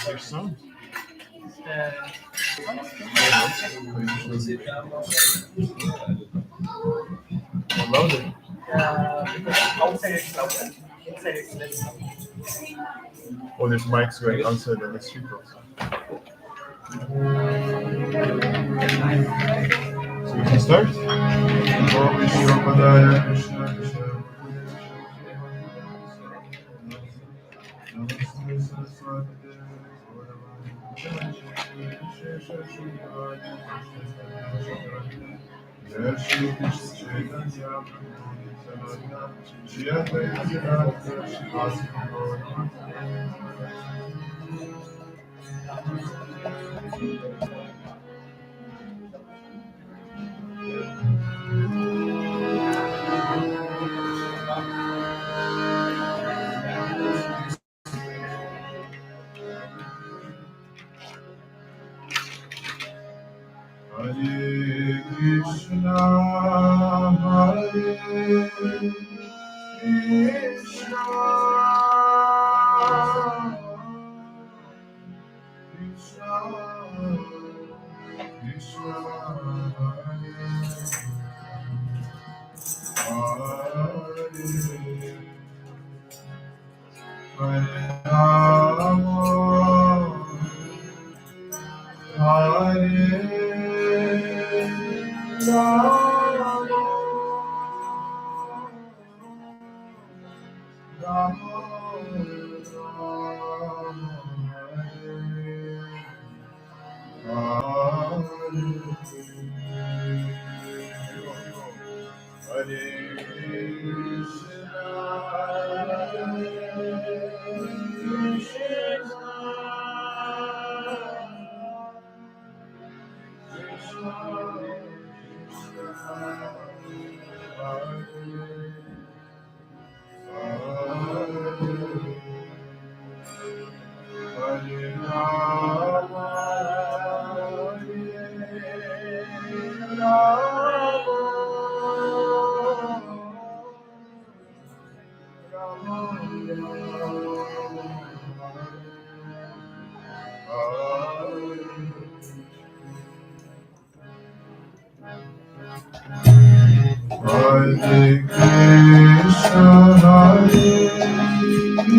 Krishna? Louder. Outside it's louder. Inside it's less loud. Oh, there's mics going outside on the street also. So we can start? Om Vishnu Padaya Krishna Krishna. Namaste Saraswati Jai Shri Krishna Chaitanya Prabhu Nityananda Shri Advaita Gadadhara Srivasi Gaura Hare Krishna, Hare Krishna, Krishna, Krishna, Hare Hare Rama, Hare Hare Krishna, Hare Krishna,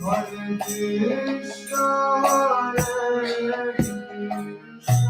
Hare Krishna, Hare Krishna.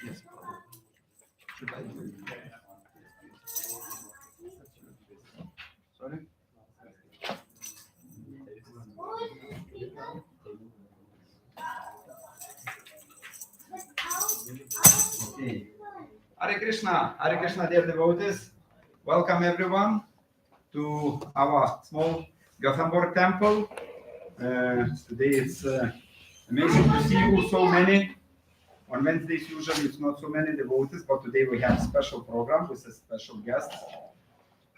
Yes. Should I do it? Sorry? Okay. Hare Krishna, dear devotees. Welcome everyone to our small Gothenburg temple. Today it's amazing to see you so many. On Wednesdays usually it's not so many devotees, but today we have a special program with a special guest.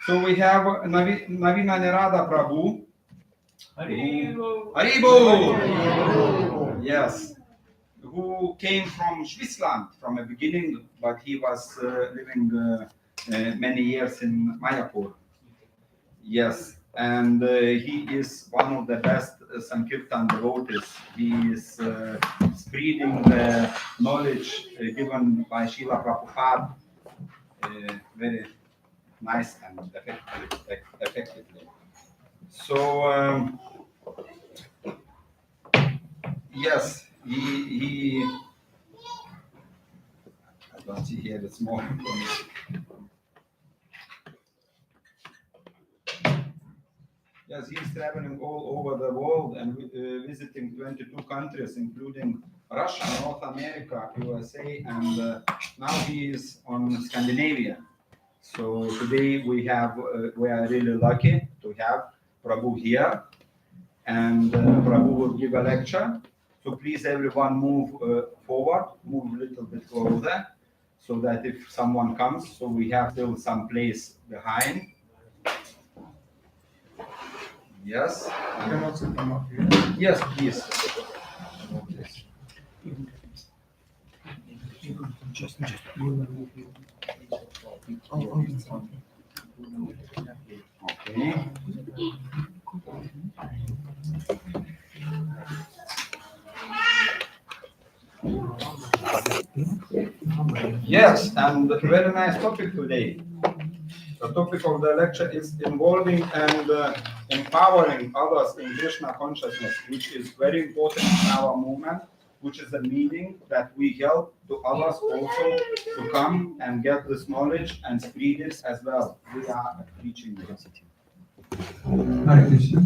So we have Navina Nirada Prabhu. Haribo! Haribo! Yes. Who came from Switzerland from the beginning, but he was living many years in Mayapur. Yes, and he is one of the best Sankirtan devotees. He is spreading the knowledge given by Srila Prabhupada very nice and effectively. So, yes, he I don't see here, it's more information. Yes, he's traveling all over the world and visiting 22 countries, including Russia, North America, USA, and now he is on Scandinavia. So today we are really lucky to have Prabhu here, and Prabhu will give a lecture. So please, everyone, move forward, move a little bit closer, so that if someone comes, so we have still some place behind. Yes. You can also come up here. Yes, please. Just Okay. Yes, and a very nice topic today. The topic of the lecture is involving and empowering others in Krishna consciousness, which is very important in our movement, which is the meaning that we help to others also to come and get this knowledge and spread it as well. We are a preaching university. Hare Krishna.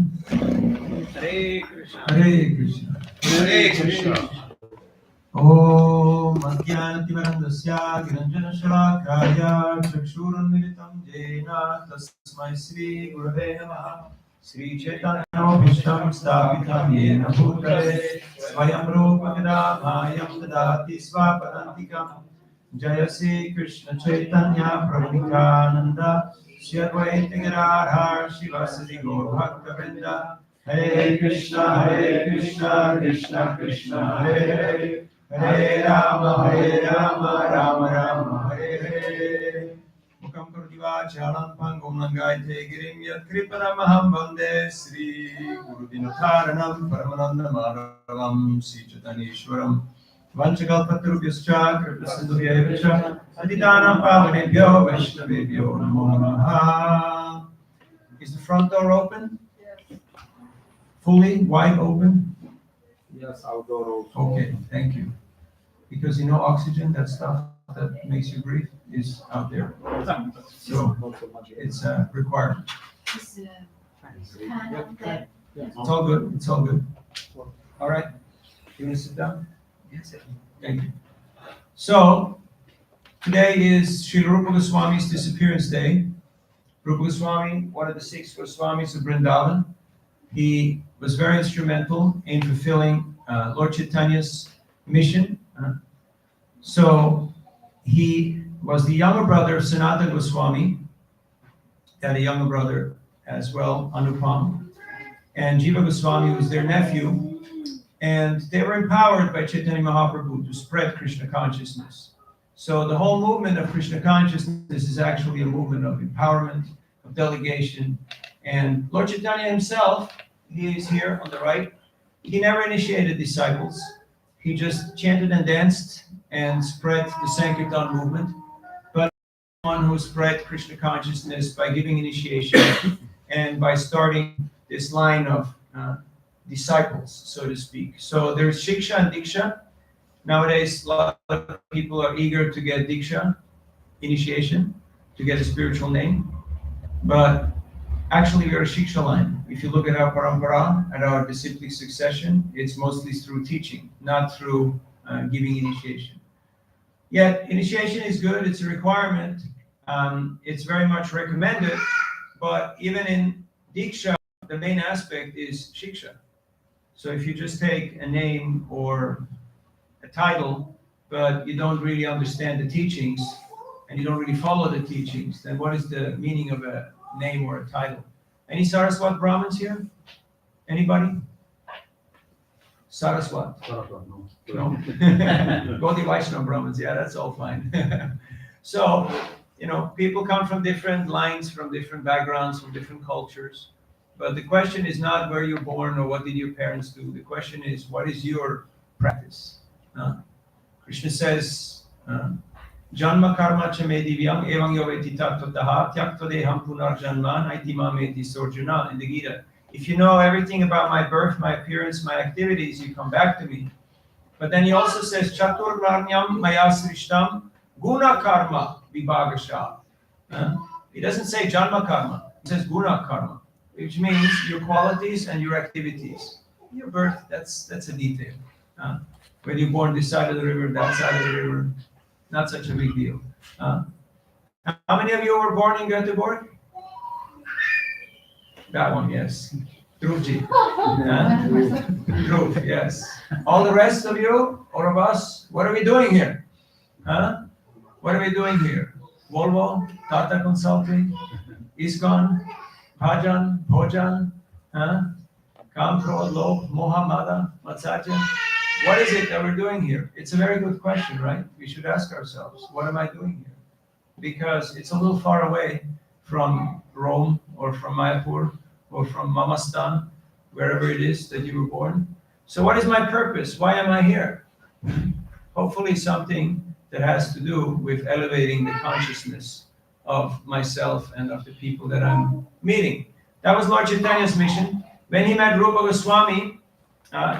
Hare Krishna. Hare Krishna. Hare Krishna. Om Adhyantibandasya Giranjanashalakaya Chakshurunmilitam Jena Tasmai Sri Gurave Namaha Sri Chaitanya Vishtam Stapitam Yena Bhutale Swayam Rupa Vidabhayam Dadati Swapadantikam Jaya Sri Krishna Chaitanya Prabhu Nityananda Shri Advaita Gadadhar Shivasati Gaur Bhakta Hare Krishna, Krishna Krishna, Hare Hare, Hare Rama, Rama Rama, Hare Hare. Mukam Kurdivachalam Pangum Langaite Girim Yat Kripanamaham Vande Sri Guru Dinataranam Paramananda Madhavam Sri Chaitanyeshwaram Vanchakalpatrubhyascha Kripasindhubhyacha Aditanam Pavanebhyo Vaishnavebhyo Namo Namaha. Is the front door open? Fully wide open? Yes, outdoor also. Okay, thank you. Because oxygen, that stuff that makes you breathe, is out there. So it's a requirement. It's all good. It's all good. All right. You want to sit down? Yes. Thank you. So today is Srila Rupa Goswami's disappearance day. Rupa Goswami, one of the 6 Goswamis of Vrindavan, he was very instrumental in fulfilling Lord Chaitanya's mission. So he was the younger brother of Sanatana Goswami, had a younger brother as well, Anupam, and Jiva Goswami was their nephew, and they were empowered by Chaitanya Mahaprabhu to spread Krishna consciousness. So the whole movement of Krishna consciousness is actually a movement of empowerment, of delegation, and Lord Chaitanya himself, he is here on the right, he never initiated disciples. He just chanted and danced and spread the Sankirtan movement, but one who spread Krishna consciousness by giving initiation and by starting this line of disciples, so to speak. So there's Shiksha and Diksha, Nowadays, a lot of people are eager to get Diksha, initiation, to get a spiritual name. But actually, we are a Shiksha line. If you look at our parampara and our disciplic succession, it's mostly through teaching, not through giving initiation. Yet, initiation is good, it's a requirement, it's very much recommended, but even in Diksha, the main aspect is Shiksha. So if you just take a name or a title, but you don't really understand the teachings, and you don't really follow the teachings, then what is the meaning of a name or a title? Any Saraswat Brahmins here? Anybody? Saraswat? No. Gaudiya Vaishnava Brahmins, yeah, that's all fine. So, people come from different lines, from different backgrounds, from different cultures. But the question is not where you're born or what did your parents do. The question is, what is your practice? Krishna says, Janma karma chame divyam evang yoveti tattvaha tyaktodeham punar janman aitimameti sorjuna in the Gita. If you know everything about my birth, my appearance, my activities, you come back to me. But then he also says, Chatur varnyam maya srishtam guna karma vibhagasha. He doesn't say janma karma, he says guna karma, which means your qualities and your activities. Your birth, that's a detail. When you're born this side of the river, that side of the river, not such a big deal. How many of you were born in Gothenburg? That one, yes. Dhruvji. Dhruv, yes. All the rest of you, all of us, what are we doing here? What are we doing here? Volvo, Tata Consulting, ISKCON, Bhajan, Bhojan, Kam, Krodh, Lobh, Moha, Mada, Matsarya. What is it that we're doing here? It's a very good question, right? We should ask ourselves, what am I doing here? Because it's a little far away from Rome or from Mayapur or from Mamastan, wherever it is that you were born. So what is my purpose? Why am I here? Hopefully something that has to do with elevating the consciousness of myself and of the people that I'm meeting. That was Lord Chaitanya's mission. When he met Rupa Goswami,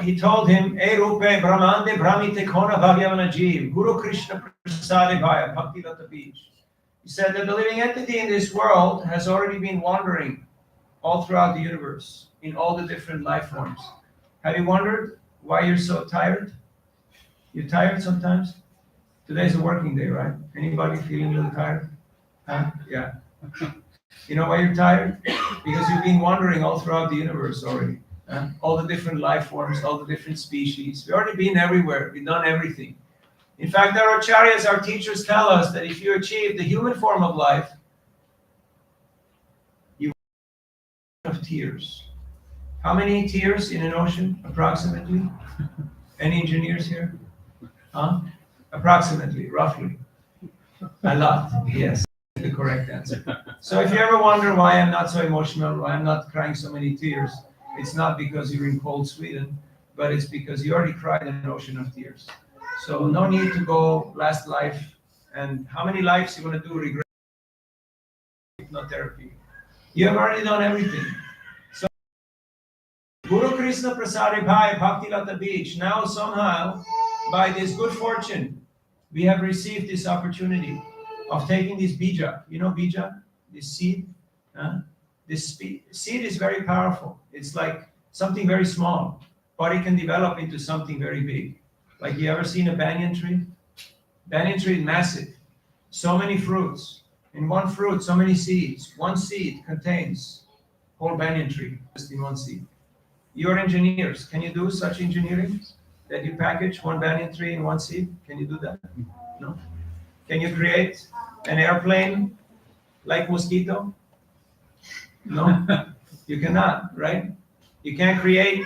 he told him, "E Rupe Brahmande Brahmite Kona Bhagyavana Jeev, Guru Krishna Prasade Bhaya Bhakti Lata Beach." He said that the living entity in this world has already been wandering all throughout the universe, in all the different life forms. Have you wondered why you're so tired? You're tired sometimes? Today's a working day, right? Anybody feeling a little tired? Yeah. You know why you're tired? Because you've been wandering all throughout the universe already. All the different life forms, all the different species. We've already been everywhere. We've done everything. In fact, our acharyas, our teachers tell us that if you achieve the human form of life, you have tears. How many tears in an ocean, approximately? Any engineers here? Approximately, roughly. A lot, yes, the correct answer. So if you ever wonder why I'm not so emotional, why I'm not crying so many tears, it's not because you're in cold Sweden, but it's because you already cried an ocean of tears. So no need to go last life, and how many lives you want to do regret hypnotherapy. You have already done everything. So Guru Krishna Prasade Bhai Bhakti Lata Beach. Now somehow, by this good fortune, we have received this opportunity of taking this bija. You know bija? This seed? This seed is very powerful. It's like something very small, but it can develop into something very big. Like, you ever seen a banyan tree? Banyan tree is massive. So many fruits. In one fruit, so many seeds. One seed contains whole banyan tree, just in one seed. You're engineers. Can you do such engineering? That you package one banyan tree in one seed? Can you do that? No? Can you create an airplane like mosquito? No? You cannot, right? You can't create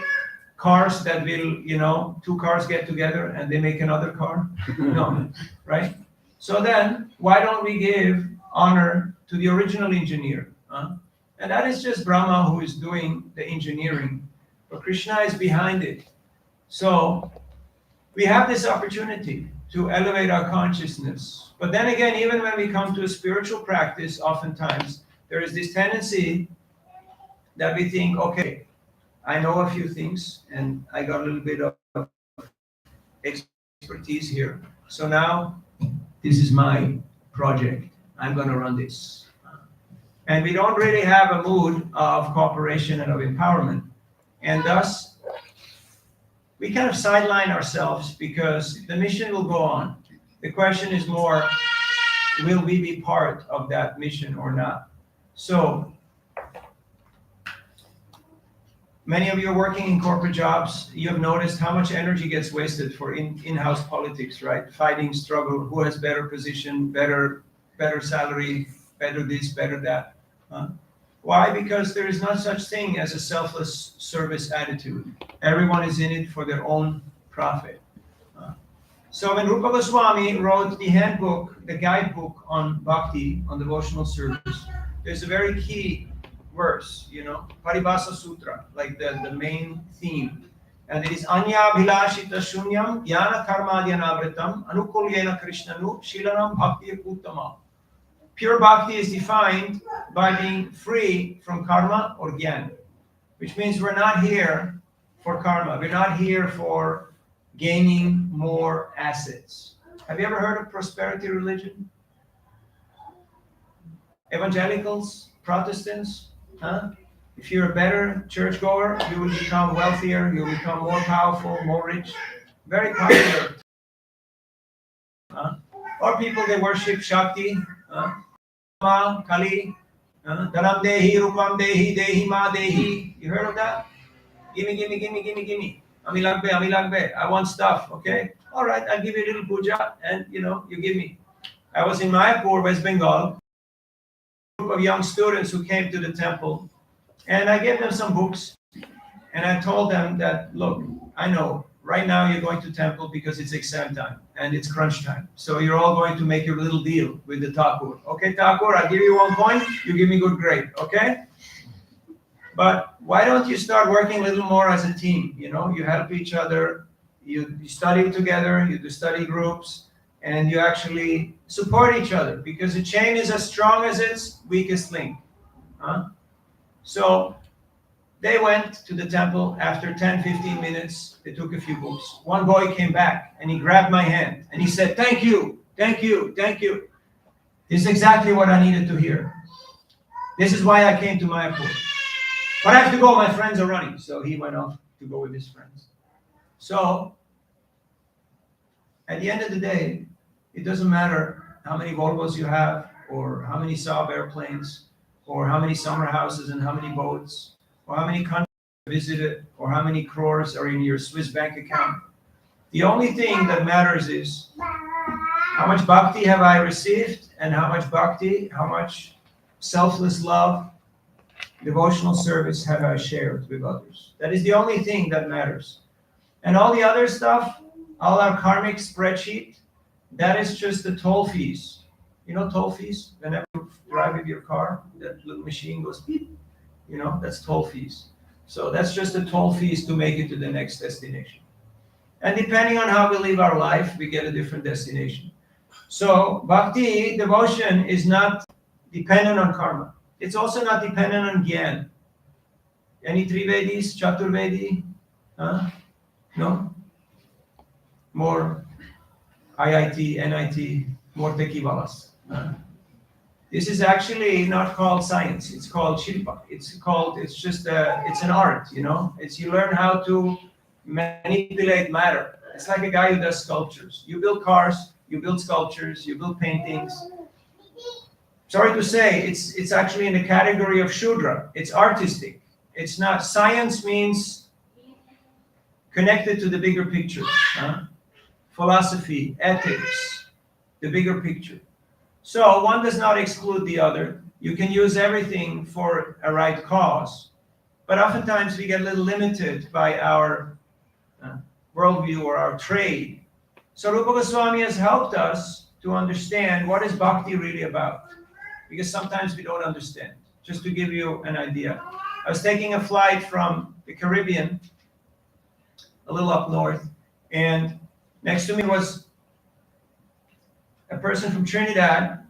cars that will, two cars get together and they make another car? No, right? So then, why don't we give honor to the original engineer? And that is just Brahma who is doing the engineering, but Krishna is behind it. So we have this opportunity to elevate our consciousness. But then again, even when we come to a spiritual practice, oftentimes there is this tendency that we think, okay, I know a few things and I got a little bit of expertise here. So now this is my project. I'm going to run this. And we don't really have a mood of cooperation and of empowerment. And thus, we kind of sideline ourselves because the mission will go on. The question is more, will we be part of that mission or not? So, many of you are working in corporate jobs. You have noticed how much energy gets wasted for in-house politics, right? Fighting, struggle, who has better position, better salary, better this, better that. Why? Because there is not such thing as a selfless service attitude. Everyone is in it for their own profit. So when Rupa Goswami wrote the handbook, the guidebook on bhakti, on devotional service, there's a very key verse, Paribhasa Sutra, like the main theme. And it is Anya Bhilashita Shunyam Yana Karmadyanavritam Anukulyena Krishnanu Shilanam Bhakti Uttama. Pure bhakti is defined by being free from karma or gyan, which means we're not here for karma. We're not here for gaining more assets. Have you ever heard of prosperity religion? Evangelicals, Protestants, If you're a better churchgoer, you will become wealthier, you'll become more powerful, more rich. Very popular. Or people, they worship Shakti, Kali, Dharam Dehi, Rupam Dehi, Dehi Ma Dehi. You heard of that? Gimme. Amilagbe. I want stuff, okay? All right, I'll give you a little puja and, you give me. I was in Mayapur, West Bengal, a group of young students who came to the temple, and I gave them some books, and I told them that, look, I know, right now you're going to temple because it's exam time, and it's crunch time. So you're all going to make your little deal with the Thakur. Okay, Thakur, I'll give you 1 point, you give me good grade, okay? But why don't you start working a little more as a team? You help each other, you study together, you do study groups, and you actually support each other, because a chain is as strong as its weakest link. So they went to the temple. After 10, 15 minutes, they took a few books. One boy came back and he grabbed my hand and he said, thank you. This is exactly what I needed to hear. This is why I came to Mayapur. But I have to go, my friends are running. So he went off to go with his friends. So at the end of the day, it doesn't matter how many Volvos you have, or how many Saab airplanes, or how many summer houses and how many boats, or how many countries you visited, or how many crores are in your Swiss bank account. The only thing that matters is how much bhakti have I received, and how much selfless love, devotional service have I shared with others. That is the only thing that matters. And all the other stuff, all our karmic spreadsheet, that is just the toll fees. You know toll fees? Whenever you drive with your car, that little machine goes beep. That's toll fees. So that's just the toll fees to make it to the next destination. And depending on how we live our life, we get a different destination. So bhakti, devotion, is not dependent on karma. It's also not dependent on gyan. Any Trivedis, Chaturvedi? No? More IIT, NIT, more techivalas. This is actually not called science. It's called shilpa. It's an art, It's you learn how to manipulate matter. It's like a guy who does sculptures. You build cars, you build sculptures, you build paintings. Sorry to say, it's actually in the category of Shudra. It's artistic. It's not. Science means connected to the bigger picture. Philosophy, ethics, the bigger picture. So one does not exclude the other. You can use everything for a right cause, but oftentimes we get a little limited by our worldview or our trade. So Rupa Goswami has helped us to understand what is bhakti really about, because sometimes we don't understand. Just to give you an idea, I was taking a flight from the Caribbean, a little up north, and next to me was a person from Trinidad,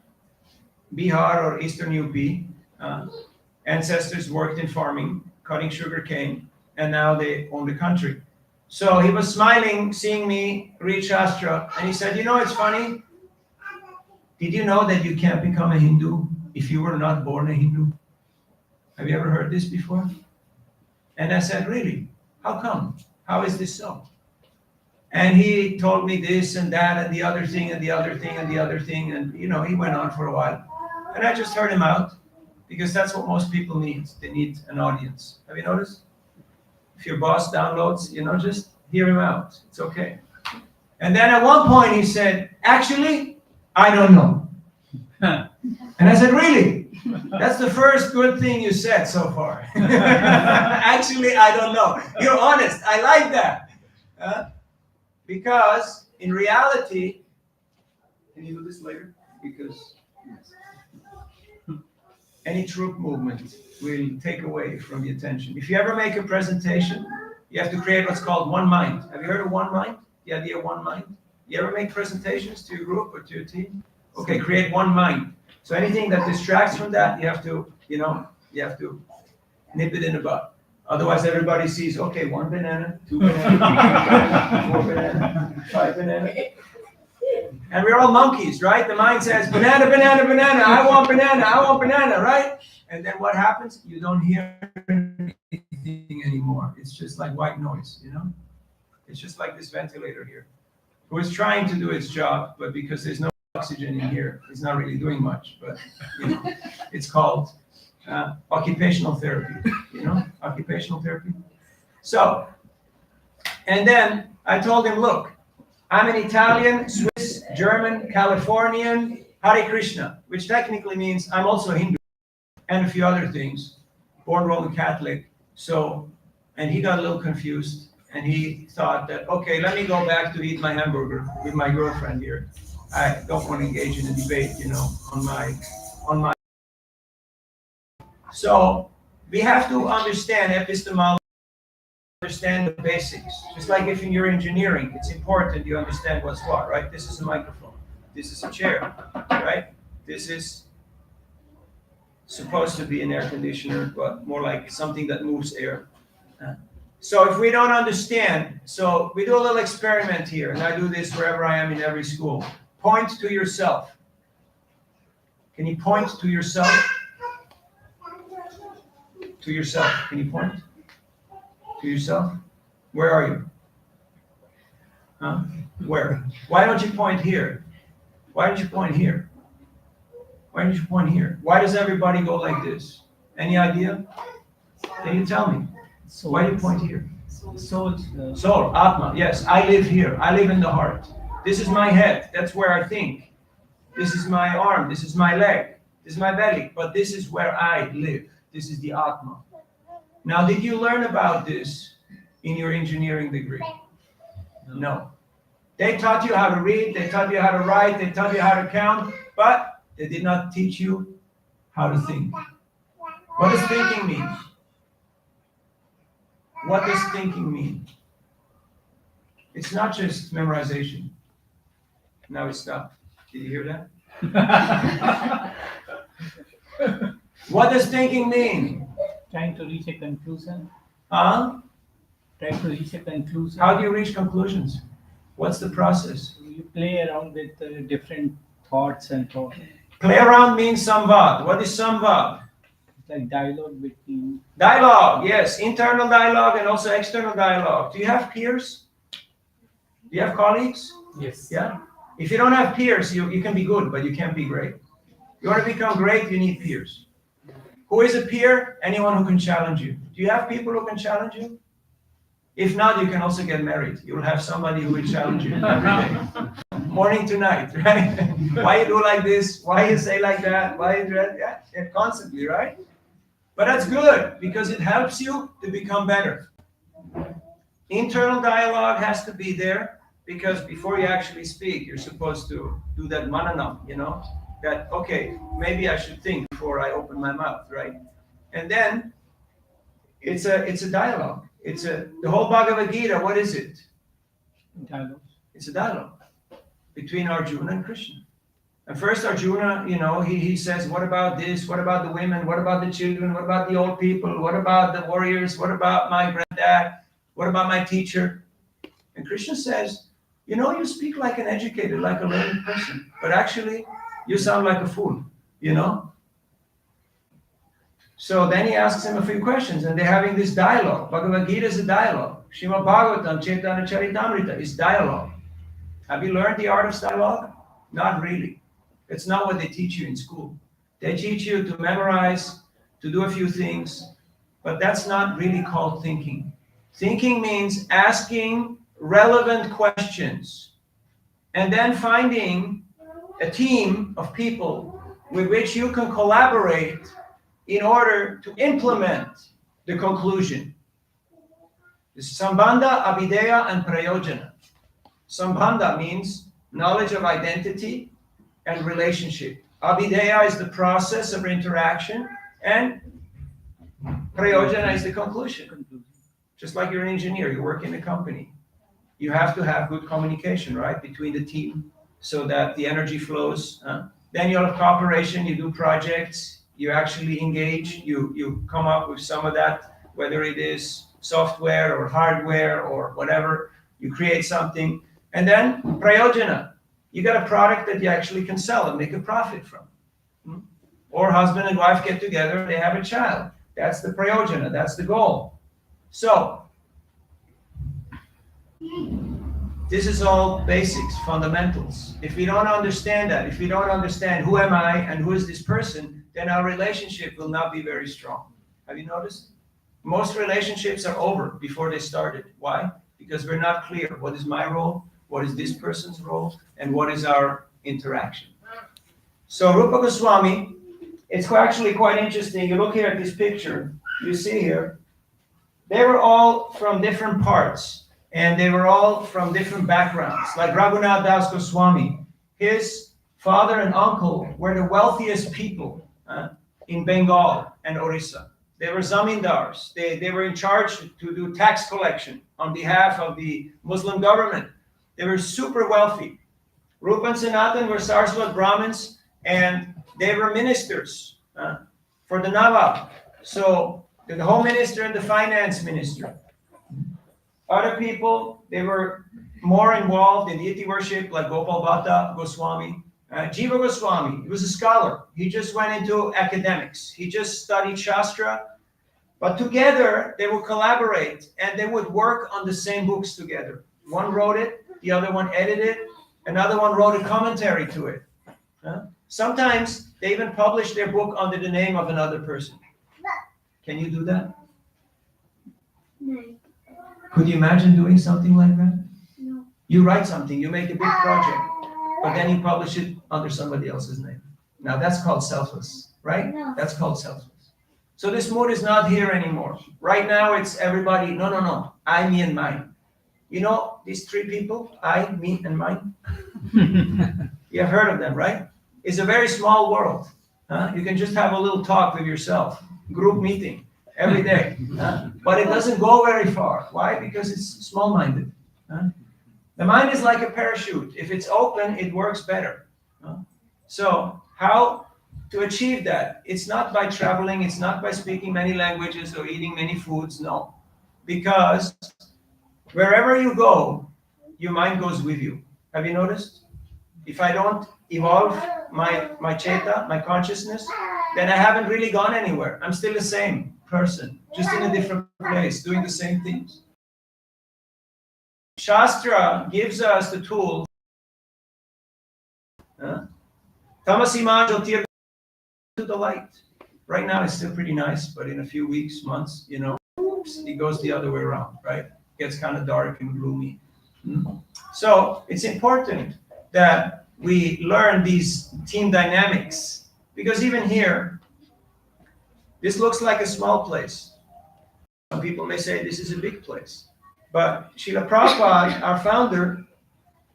Bihar or Eastern UP. Ancestors worked in farming, cutting sugar cane, and now they own the country. So he was smiling, seeing me read Shastra, and he said, it's funny. Did you know that you can't become a Hindu if you were not born a Hindu? Have you ever heard this before? And I said, really? How come? How is this so? And he told me this and that and the other thing and the other thing and the other thing. And, he went on for a while. And I just heard him out because that's what most people need. They need an audience. Have you noticed? If your boss downloads, just hear him out. It's okay. And then at one point he said, actually, I don't know. And I said, really? That's the first good thing you said so far. Actually, I don't know. You're honest. I like that. Because in reality, can you do this later? Because any troop movement will take away from the attention. If you ever make a presentation, you have to create what's called one mind. Have you heard of one mind? The idea of one mind? You ever make presentations to your group or to your team? Okay, create one mind. So anything that distracts from that, you have to nip it in the bud. Otherwise, everybody sees, okay, 1 banana, 2 bananas, 4 bananas, 5 bananas. And we're all monkeys, right? The mind says, banana, banana, banana, I want banana, right? And then what happens? You don't hear anything anymore. It's just like white noise, It's just like this ventilator here. It was trying to do its job, but because there's no oxygen in here, it's not really doing much. But, it's called occupational therapy, occupational therapy. So, and then I told him, look, I'm an Italian, Swiss, German, Californian, Hare Krishna, which technically means I'm also Hindu and a few other things, born Roman Catholic. So, and he got a little confused and he thought that, okay, let me go back to eat my hamburger with my girlfriend here. I don't want to engage in a debate, on my. So we have to understand epistemology, understand the basics. Just like if you're engineering, it's important you understand what's what, right? This is a microphone. This is a chair, right? This is supposed to be an air conditioner, but more like something that moves air. So if we don't understand, so we do a little experiment here, and I do this wherever I am in every school. Point to yourself. Can you point to yourself? To yourself. Can you point to yourself? Where are you? Where? Why don't you point here? Why don't you point here? Why don't you point here? Why does everybody go like this? Any idea? Can you tell me? Why do you point here? Soul. Soul, Atma. Yes, I live here. I live in the heart. This is my head. That's where I think. This is my arm. This is my leg. This is my belly. But this is where I live. This is the Atma. Now, did you learn about this in your engineering degree? No. They taught you how to read. They taught you how to write. They taught you how to count. But they did not teach you how to think. What does thinking mean? What does thinking mean? It's not just memorization. Now it stopped. Did you hear that? What does thinking mean? Trying to reach a conclusion. Huh? Trying to reach a conclusion. How do you reach conclusions? What's the process? You play around with different thoughts and thoughts. Play around means samvad. What is samvad? It's like dialogue between. Dialogue, yes. Internal dialogue and also external dialogue. Do you have peers? Do you have colleagues? Yes. Yeah? If you don't have peers, you can be good, but you can't be great. You want to become great, you need peers. Who is a peer? Anyone who can challenge you. Do you have people who can challenge you? If not, you can also get married. You'll have somebody who will challenge you every day. Morning to night, right? Why you do like this? Why you say like that? Why you do that? Yeah, constantly, right? But that's good because it helps you to become better. Internal dialogue has to be there because before you actually speak, you're supposed to do that mananam, that, okay, maybe I should think before I open my mouth, right? And then it's a dialogue. The whole Bhagavad Gita, what is it? Dialogue. It's a dialogue between Arjuna and Krishna. And first Arjuna, he says, what about this? What about the women? What about the children? What about the old people? What about the warriors? What about my granddad? What about my teacher? And Krishna says, you speak like an educated, like a learned person, but actually you sound like a fool, So then he asks him a few questions, and they're having this dialogue. Bhagavad Gita is a dialogue. Srimad Bhagavatam, Chaitanya Charitamrita is dialogue. Have you learned the art of dialogue? Not really. It's not what they teach you in school. They teach you to memorize, to do a few things, but that's not really called thinking. Thinking means asking relevant questions and then finding a team of people with which you can collaborate in order to implement the conclusion. Sambandha, Abhideya, and Prayojana. Sambandha means knowledge of identity and relationship. Abhideya is the process of interaction, and Prayojana is the conclusion. Just like you're an engineer, you work in a company. You have to have good communication, right, between the team so that the energy flows. Then you have cooperation, you do projects, you actually engage, you come up with some of that, whether it is software or hardware or whatever, you create something. And then prayojana, you got a product that you actually can sell and make a profit from. Or husband and wife get together, they have a child. That's the prayojana, that's the goal. So, this is all basics, fundamentals. If we don't understand that, if we don't understand who am I and who is this person, then our relationship will not be very strong. Have you noticed? Most relationships are over before they started. Why? Because we're not clear. What is my role? What is this person's role? And what is our interaction? So Rupa Goswami, it's actually quite interesting. You look here at this picture, you see here, they were all from different parts. And they were all from different backgrounds. Like Raghunath Das Goswami, his father and uncle were the wealthiest people in Bengal and Orissa. They were zamindars. They were in charge to do tax collection on behalf of the Muslim government. They were super wealthy. Rupa and Sanatan were Saraswat Brahmins, and they were ministers for the Nawab. So the home minister and the finance minister. Other people, they were more involved in deity worship, like Gopal Bhatta Goswami. Jiva Goswami, he was a scholar. He just went into academics. He just studied Shastra. But together, they would collaborate, and they would work on the same books together. One wrote it, the other one edited it, another one wrote a commentary to it. Sometimes, they even published their book under the name of another person. Can you do that? No. Could you imagine doing something like that? No. You write something, you make a big project, but then you publish it under somebody else's name. Now that's called selfless, right? No. That's called selfless. So this mood is not here anymore. Right now it's everybody, no, I, me, and mine. You know these three people, I, me, and mine? You have heard of them, right? It's a very small world. You can just have a little talk with yourself, group meeting every day. But it doesn't go very far. Why? Because it's small-minded. The mind is like a parachute. If it's open, it works better. So how to achieve that? It's not by traveling. It's not by speaking many languages or eating many foods. No. Because wherever you go, your mind goes with you. Have you noticed? If I don't evolve my cheta, my consciousness, then I haven't really gone anywhere. I'm still the same person, just in a different place, doing the same things. Shastra gives us the tool. Tamasima Jyotir to the light. Right now it's still pretty nice, but in a few weeks, months, it goes the other way around, right? It gets kind of dark and gloomy. So it's important that we learn these team dynamics, because even here, this looks like a small place. Some people may say this is a big place. But Srila Prabhupada, our founder,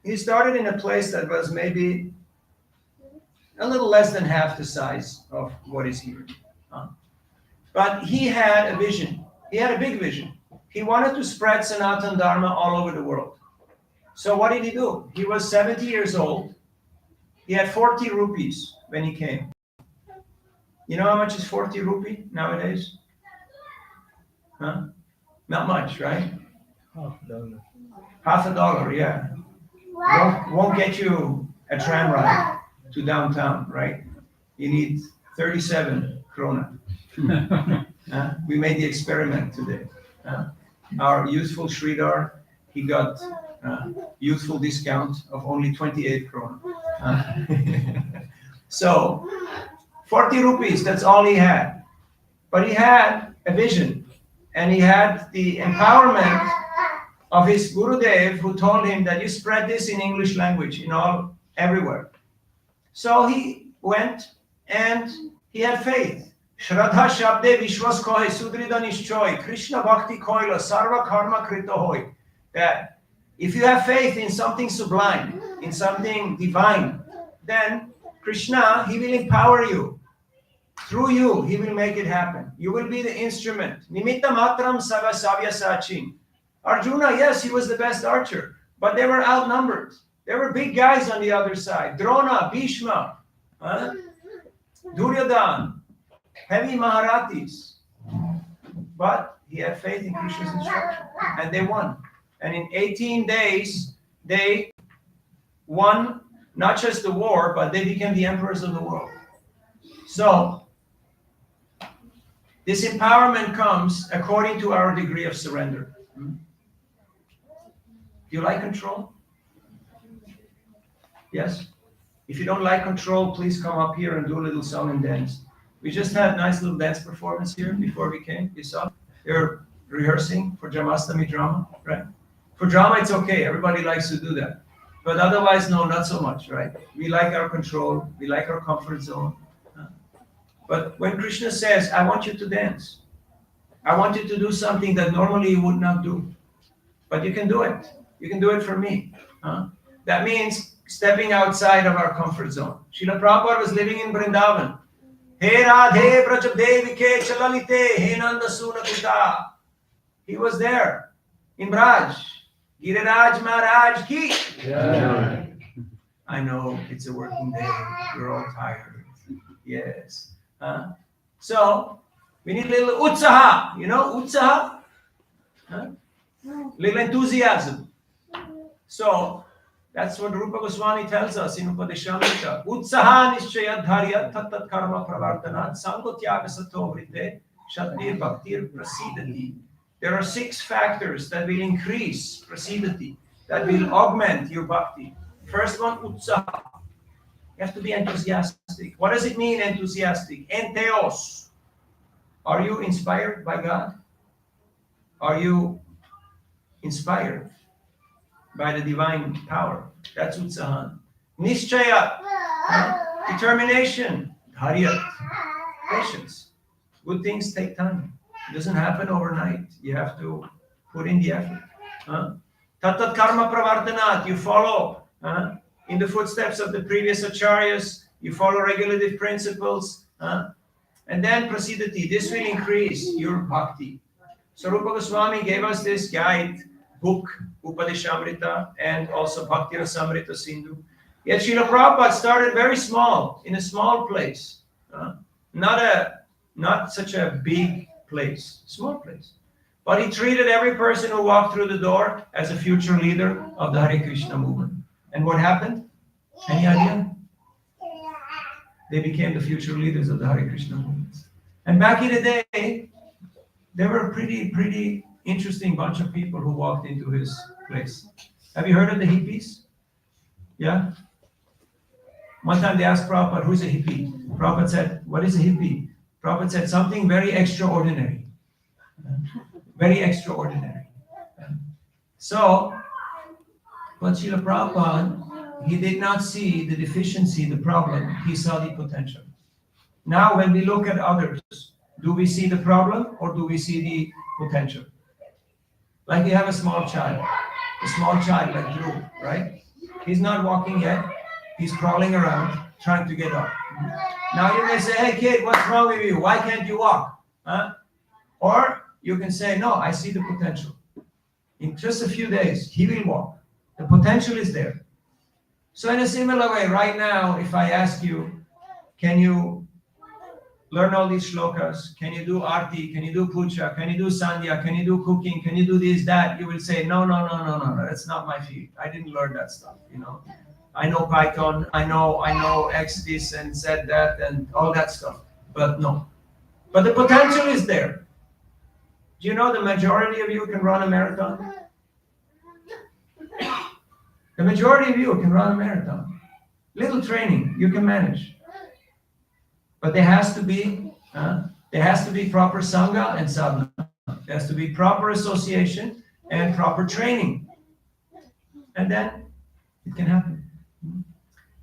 he started in a place that was maybe a little less than half the size of what is here. But he had a vision. He had a big vision. He wanted to spread Sanatana Dharma all over the world. So what did he do? He was 70 years old. He had 40 rupees when he came. You know how much is 40 rupee nowadays? Not much, right? $50, yeah. Won't get you a tram ride to downtown, right? You need 37 krona. We made the experiment today. Our youthful Sridhar, he got youthful discount of only 28 krona. So 40 rupees, that's all he had. But he had a vision, and he had the empowerment of his Gurudev, who told him that you spread this in English language, everywhere. So he went and he had faith. Shraddha Shabde Vishwas Kohe Sudrida Nishchoy Krishna Bhakti Koila Sarva Karma Krito Hoy. That if you have faith in something sublime, in something divine, then Krishna, he will empower you. Through you, he will make it happen. You will be the instrument. Nimitta matram sava savya sachin. Arjuna, yes, he was the best archer, but they were outnumbered. There were big guys on the other side. Drona, Bhishma, Duryodhan, heavy Maharathis. But he had faith in Krishna's instruction, and they won. And in 18 days, they won not just the war, but they became the emperors of the world. So, this empowerment comes according to our degree of surrender. Do you like control? Yes? If you don't like control, please come up here and do a little song and dance. We just had a nice little dance performance here before we came. You saw? You're rehearsing for Jamastami drama, right? For drama, it's okay. Everybody likes to do that. But otherwise, no, not so much, right? We like our control. We like our comfort zone. But when Krishna says, I want you to dance, I want you to do something that normally you would not do, but you can do it. You can do it for me. That means stepping outside of our comfort zone. Srila Prabhupada was living in Vrindavan. He Radhe Brajabdevike Chalalite He Nanda Sunakuta. He was there in Braj. Giriraj Maharaj ki. Yeah. I know it's a working day. We're all tired. Yes. So we need a little utsaha. You know utsaha? Little enthusiasm. So that's what Rupa Goswami tells us in Upadeshamrita. Utsaha nishchayadharya tattat karma pravartanat sangotyaga sato vrite shattir bhaktir prasidati. There are 6 factors that will increase prasidati, that will augment your bhakti. First one, utsaha. You have to be enthusiastic. What does it mean, enthusiastic? Entheos. Are you inspired by God? Are you inspired by the divine power? That's utsahan. Nishchaya. Determination. Dharyat. Patience. Good things take time. It doesn't happen overnight. You have to put in the effort. Tatat karma pravartanat. You follow in the footsteps of the previous acharyas. You follow regulative principles. And then prasidati. This will increase your bhakti. So Rupa Goswami gave us this guide book, Upadeshamrita, and also Bhakti Rasamrita Sindhu. Yet Srila Prabhupada started very small, in a small place. Not such a big place, small place. But he treated every person who walked through the door as a future leader of the Hare Krishna movement. And what happened? Any idea? They became the future leaders of the Hare Krishna movement. And back in the day, there were a pretty interesting bunch of people who walked into his place. Have you heard of the hippies? Yeah? One time they asked Prabhupada, who's a hippie? Prabhupada said, what is a hippie? Prabhupada said, something very extraordinary. Very extraordinary. So, but Srila Prabhupada, he did not see the deficiency, the problem. He saw the potential. Now, when we look at others, do we see the problem or do we see the potential? Like you have a small child like Drew, right? He's not walking yet. He's crawling around, trying to get up. Now you may say, hey kid, what's wrong with you? Why can't you walk? Or you can say, no, I see the potential. In just a few days, he will walk. The potential is there. So in a similar way, right now, if I ask you, can you learn all these shlokas? Can you do arti? Can you do puja? Can you do sandhya? Can you do cooking? Can you do this, that? You will say, no, that's not my field. I didn't learn that stuff, I know Python, I know X this and Z that and all that stuff, but no. But the potential is there. Do you know the majority of you can run a marathon? The majority of you can run a marathon. Little training, you can manage. But there has to be proper sangha and sadhana. There has to be proper association and proper training. And then it can happen.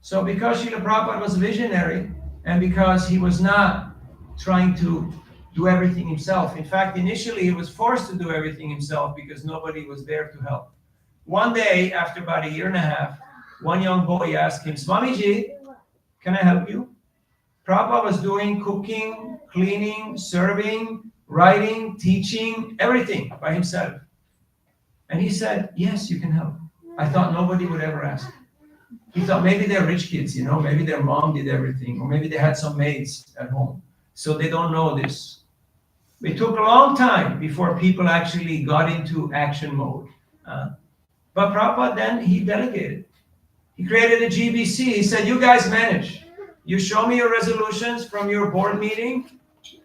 So because Srila Prabhupada was a visionary, and because he was not trying to do everything himself. In fact, initially he was forced to do everything himself because nobody was there to help. One day, after about a year and a half, one young boy asked him, Swamiji, can I help you? Prabhupada was doing cooking, cleaning, serving, writing, teaching, everything by himself. And he said, yes, you can help. I thought nobody would ever ask. He thought maybe they're rich kids, maybe their mom did everything, or maybe they had some maids at home. So they don't know this. It took a long time before people actually got into action mode. But Prabhupada then, he delegated. He created a GBC. He said, you guys manage. You show me your resolutions from your board meeting.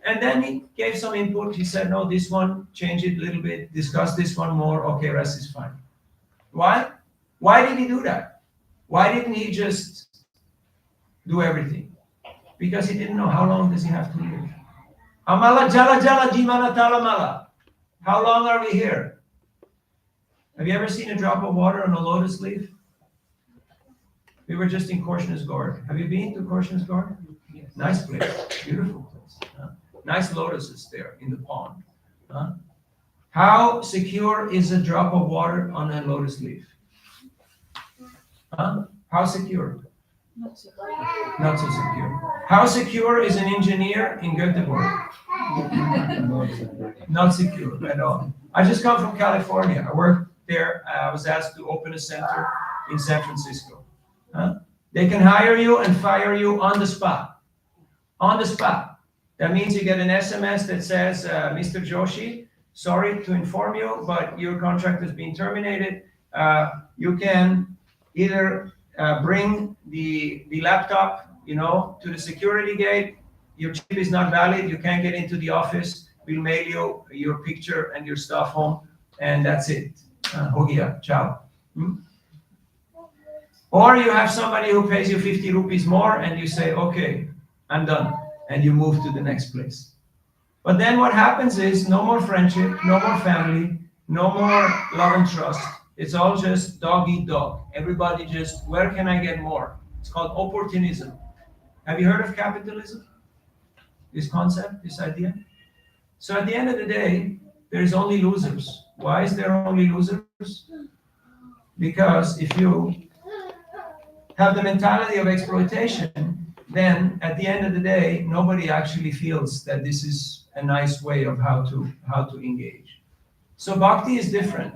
And then he gave some input. He said, no, this one, change it a little bit. Discuss this one more. Okay, rest is fine. Why? Why did he do that? Why didn't he just do everything? Because he didn't know how long does he have to live. Amala jala jala jimana talamala. How long are we here? Have you ever seen a drop of water on a lotus leaf? We were just in Krishna's Gorge. Have you been to Krishna's Gorge? Yes. Nice place, beautiful place. Nice lotuses there in the pond. How secure is a drop of water on a lotus leaf? How secure? Not so secure. How secure is an engineer in Gothenburg? Not secure at all. I just come from California. I worked there. I was asked to open a center in San Francisco. They can hire you and fire you on the spot. On the spot. That means you get an SMS that says, Mr. Joshi, sorry to inform you, but your contract has been terminated. You can either bring the laptop, to the security gate. Your chip is not valid. You can't get into the office. We'll mail you your picture and your stuff home, and that's it. Hogia, ciao. Or you have somebody who pays you 50 rupees more, and you say, okay, I'm done. And you move to the next place. But then what happens is no more friendship, no more family, no more love and trust. It's all just dog eat dog. Everybody just, where can I get more? It's called opportunism. Have you heard of capitalism? This concept, this idea? So at the end of the day, there's only losers. Why is there only losers? Because if you have the mentality of exploitation, then at the end of the day, nobody actually feels that this is a nice way of how to engage. So bhakti is different.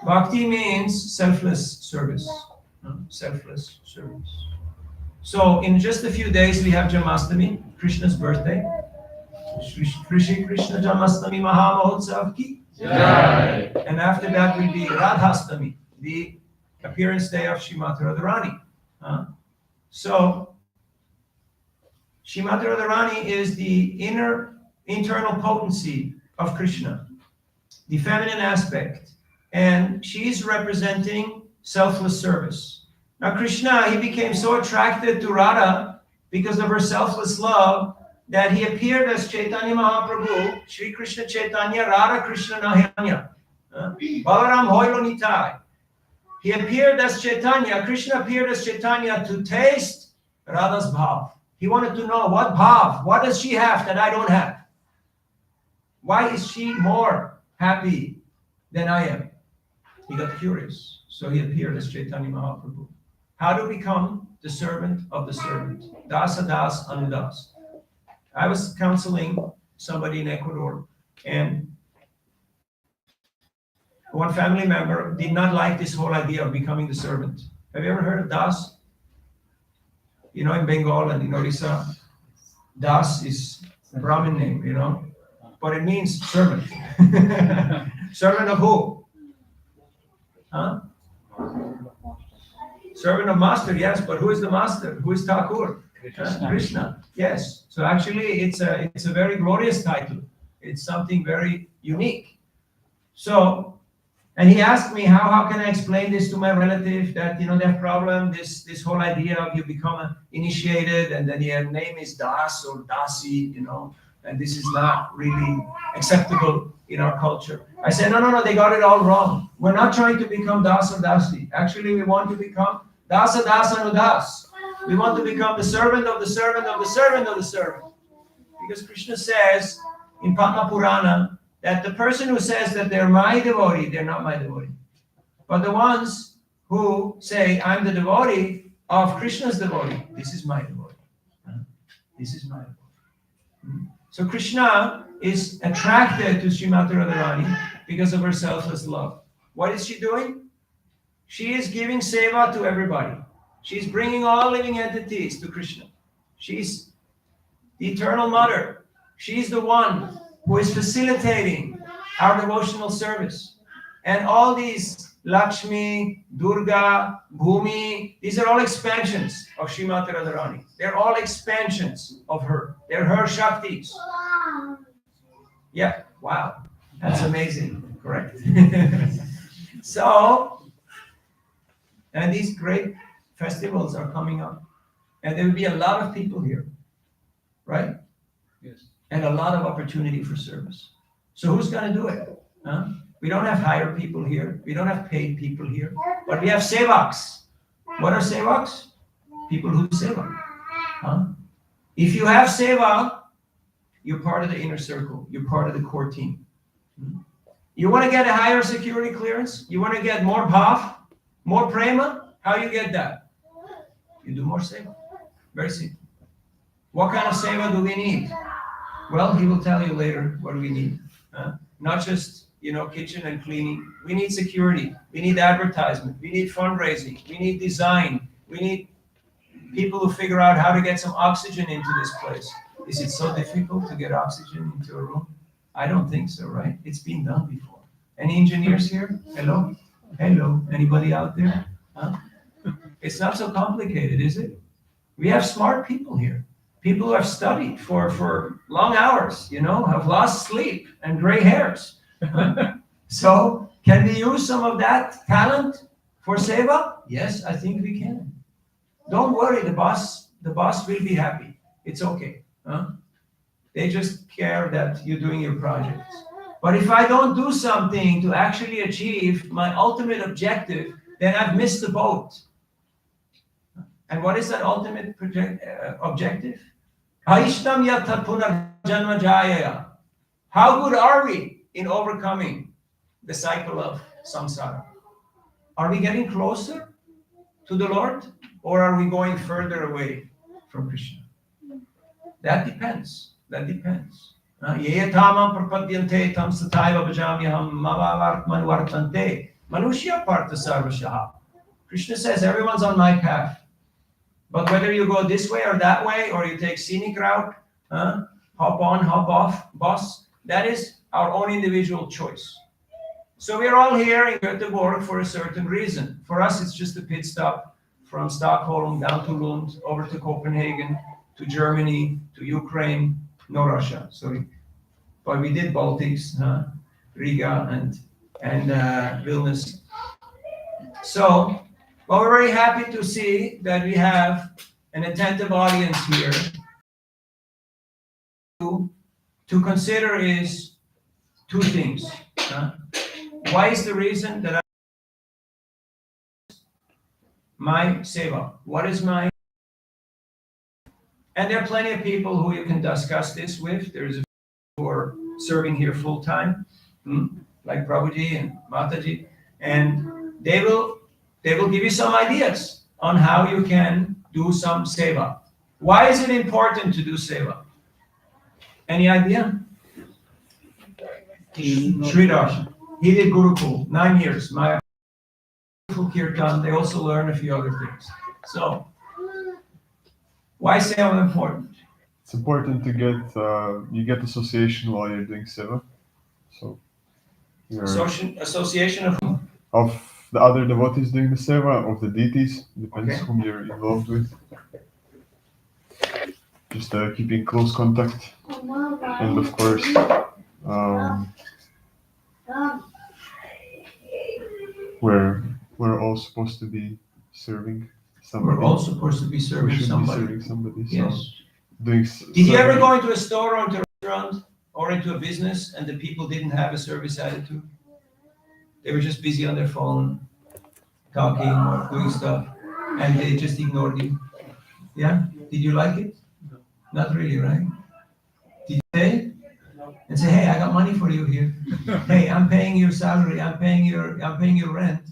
Bhakti means selfless service. Selfless service. So in just a few days, we have Janmashtami, Krishna's birthday. Shri Krishna Janmashtami Maha Mahotsav ki Jai. And after that will be Radhastami, the appearance day of Srimati Radharani. So Srimati Radharani is the internal potency of Krishna, the feminine aspect, and she's representing selfless service. Now Krishna, he became so attracted to Radha because of her selfless love that he appeared as Chaitanya Mahaprabhu, Shri Krishna Chaitanya, Radha Krishna Nahanya, Balaram Hoilo Nitai. He appeared as Chaitanya, Krishna appeared as Chaitanya to taste Radha's bhav. He wanted to know what bhav, what does she have that I don't have? Why is she more happy than I am? He got curious, so he appeared as Chaitanya Mahaprabhu. How to become the servant of the servant. Dasa das anudas. I was counseling somebody in Ecuador, and one family member did not like this whole idea of becoming the servant. Have you ever heard of Das? In Bengal and in Orissa, Das is a Brahmin name, but it means servant. Servant of who? Huh? Servant of master, yes, but who is the master? Who is Thakur? Krishna. Yes. So actually, it's a very glorious title. It's something very unique. So, and he asked me how can I explain this to my relative that they have problem, this whole idea of you become initiated and then your name is Das or Dasi, and this is not really acceptable in our culture. I said, no, they got it all wrong. We're not trying to become Das or Dasi. Actually, we want to become Dasa Dasa no Das. We want to become the servant of the servant of the servant of the servant. Because Krishna says in Padma Purana that the person who says that they're my devotee, they're not my devotee. But the ones who say, I'm the devotee of Krishna's devotee, this is my devotee. This is my devotee. So Krishna is attracted to Srimati Radharani because of her selfless love. What is she doing? She is giving seva to everybody. She's bringing all living entities to Krishna. She's the eternal mother. She's the one who is facilitating our devotional service. And all these Lakshmi, Durga, Bhumi, these are all expansions of Srimati Radharani. They're all expansions of her. They're her Shaktis. Yeah, wow. That's amazing. Correct. So, and these great festivals are coming up. And there will be a lot of people here. Right? Yes. And a lot of opportunity for service. So who's going to do it? Huh? We don't have hired people here. We don't have paid people here. But we have sevaks. What are sevaks? People who seva. Huh? If you have seva, you're part of the inner circle. You're part of the core team. You want to get a higher security clearance? You want to get more bhav, more prema? How you get that? You do more seva. Very simple. What kind of seva do we need? Well, he will tell you later what we need. Not just, kitchen and cleaning. We need security. We need advertisement. We need fundraising. We need design. We need people who figure out how to get some oxygen into this place. Is it so difficult to get oxygen into a room? I don't think so, right? It's been done before. Any engineers here? Hello? Hello? Anybody out there? Huh? It's not so complicated, is it? We have smart people here. People who have studied for long hours, have lost sleep and gray hairs. So, can we use some of that talent for seva? Yes, I think we can. Don't worry, the boss will be happy. It's okay. They just care that you're doing your projects. But if I don't do something to actually achieve my ultimate objective, then I've missed the boat. And what is that ultimate objective? How good are we in overcoming the cycle of samsara? Are we getting closer to the Lord, or are we going further away from Krishna? That depends. That depends. Krishna says everyone's on my path. But whether you go this way or that way, or you take scenic route, hop on, hop off, boss, that is our own individual choice. So we're all here in Gothenburg for a certain reason. For us, it's just a pit stop from Stockholm down to Lund, over to Copenhagen, to Germany, to Ukraine, no Russia, sorry. But we did Baltics, Riga and Vilnius. So, well, we're very happy to see that we have an attentive audience here. To consider is two things. Why is the reason that my seva? What is my... And there are plenty of people who you can discuss this with. There's a who are serving here full time, like Prabhuji and Mataji, and they will give you some ideas on how you can do some seva. Why is it important to do seva? Any idea? Sridhar, he did Gurukul, 9 years. My Kirtan, they also learn a few other things. So, why seva important? it's important to get you get association while you're doing seva. So you're Association of whom? of the other devotees doing the seva, of the deities, depends Okay. whom you're involved with. Just keeping close contact, and of course, we're all supposed to be serving somebody. We're all supposed to be We serving should somebody. be serving somebody. So Yes. doing. Did you ever go into a store or into a restaurant or into a business and the people didn't have a service attitude? They were just busy on their phone, talking or doing stuff, and they just ignored you. Yeah? Did you like it? No. Not really, right? Did you stay? And say, hey, I got money for you here. Hey, I'm paying your salary, I'm paying your rent.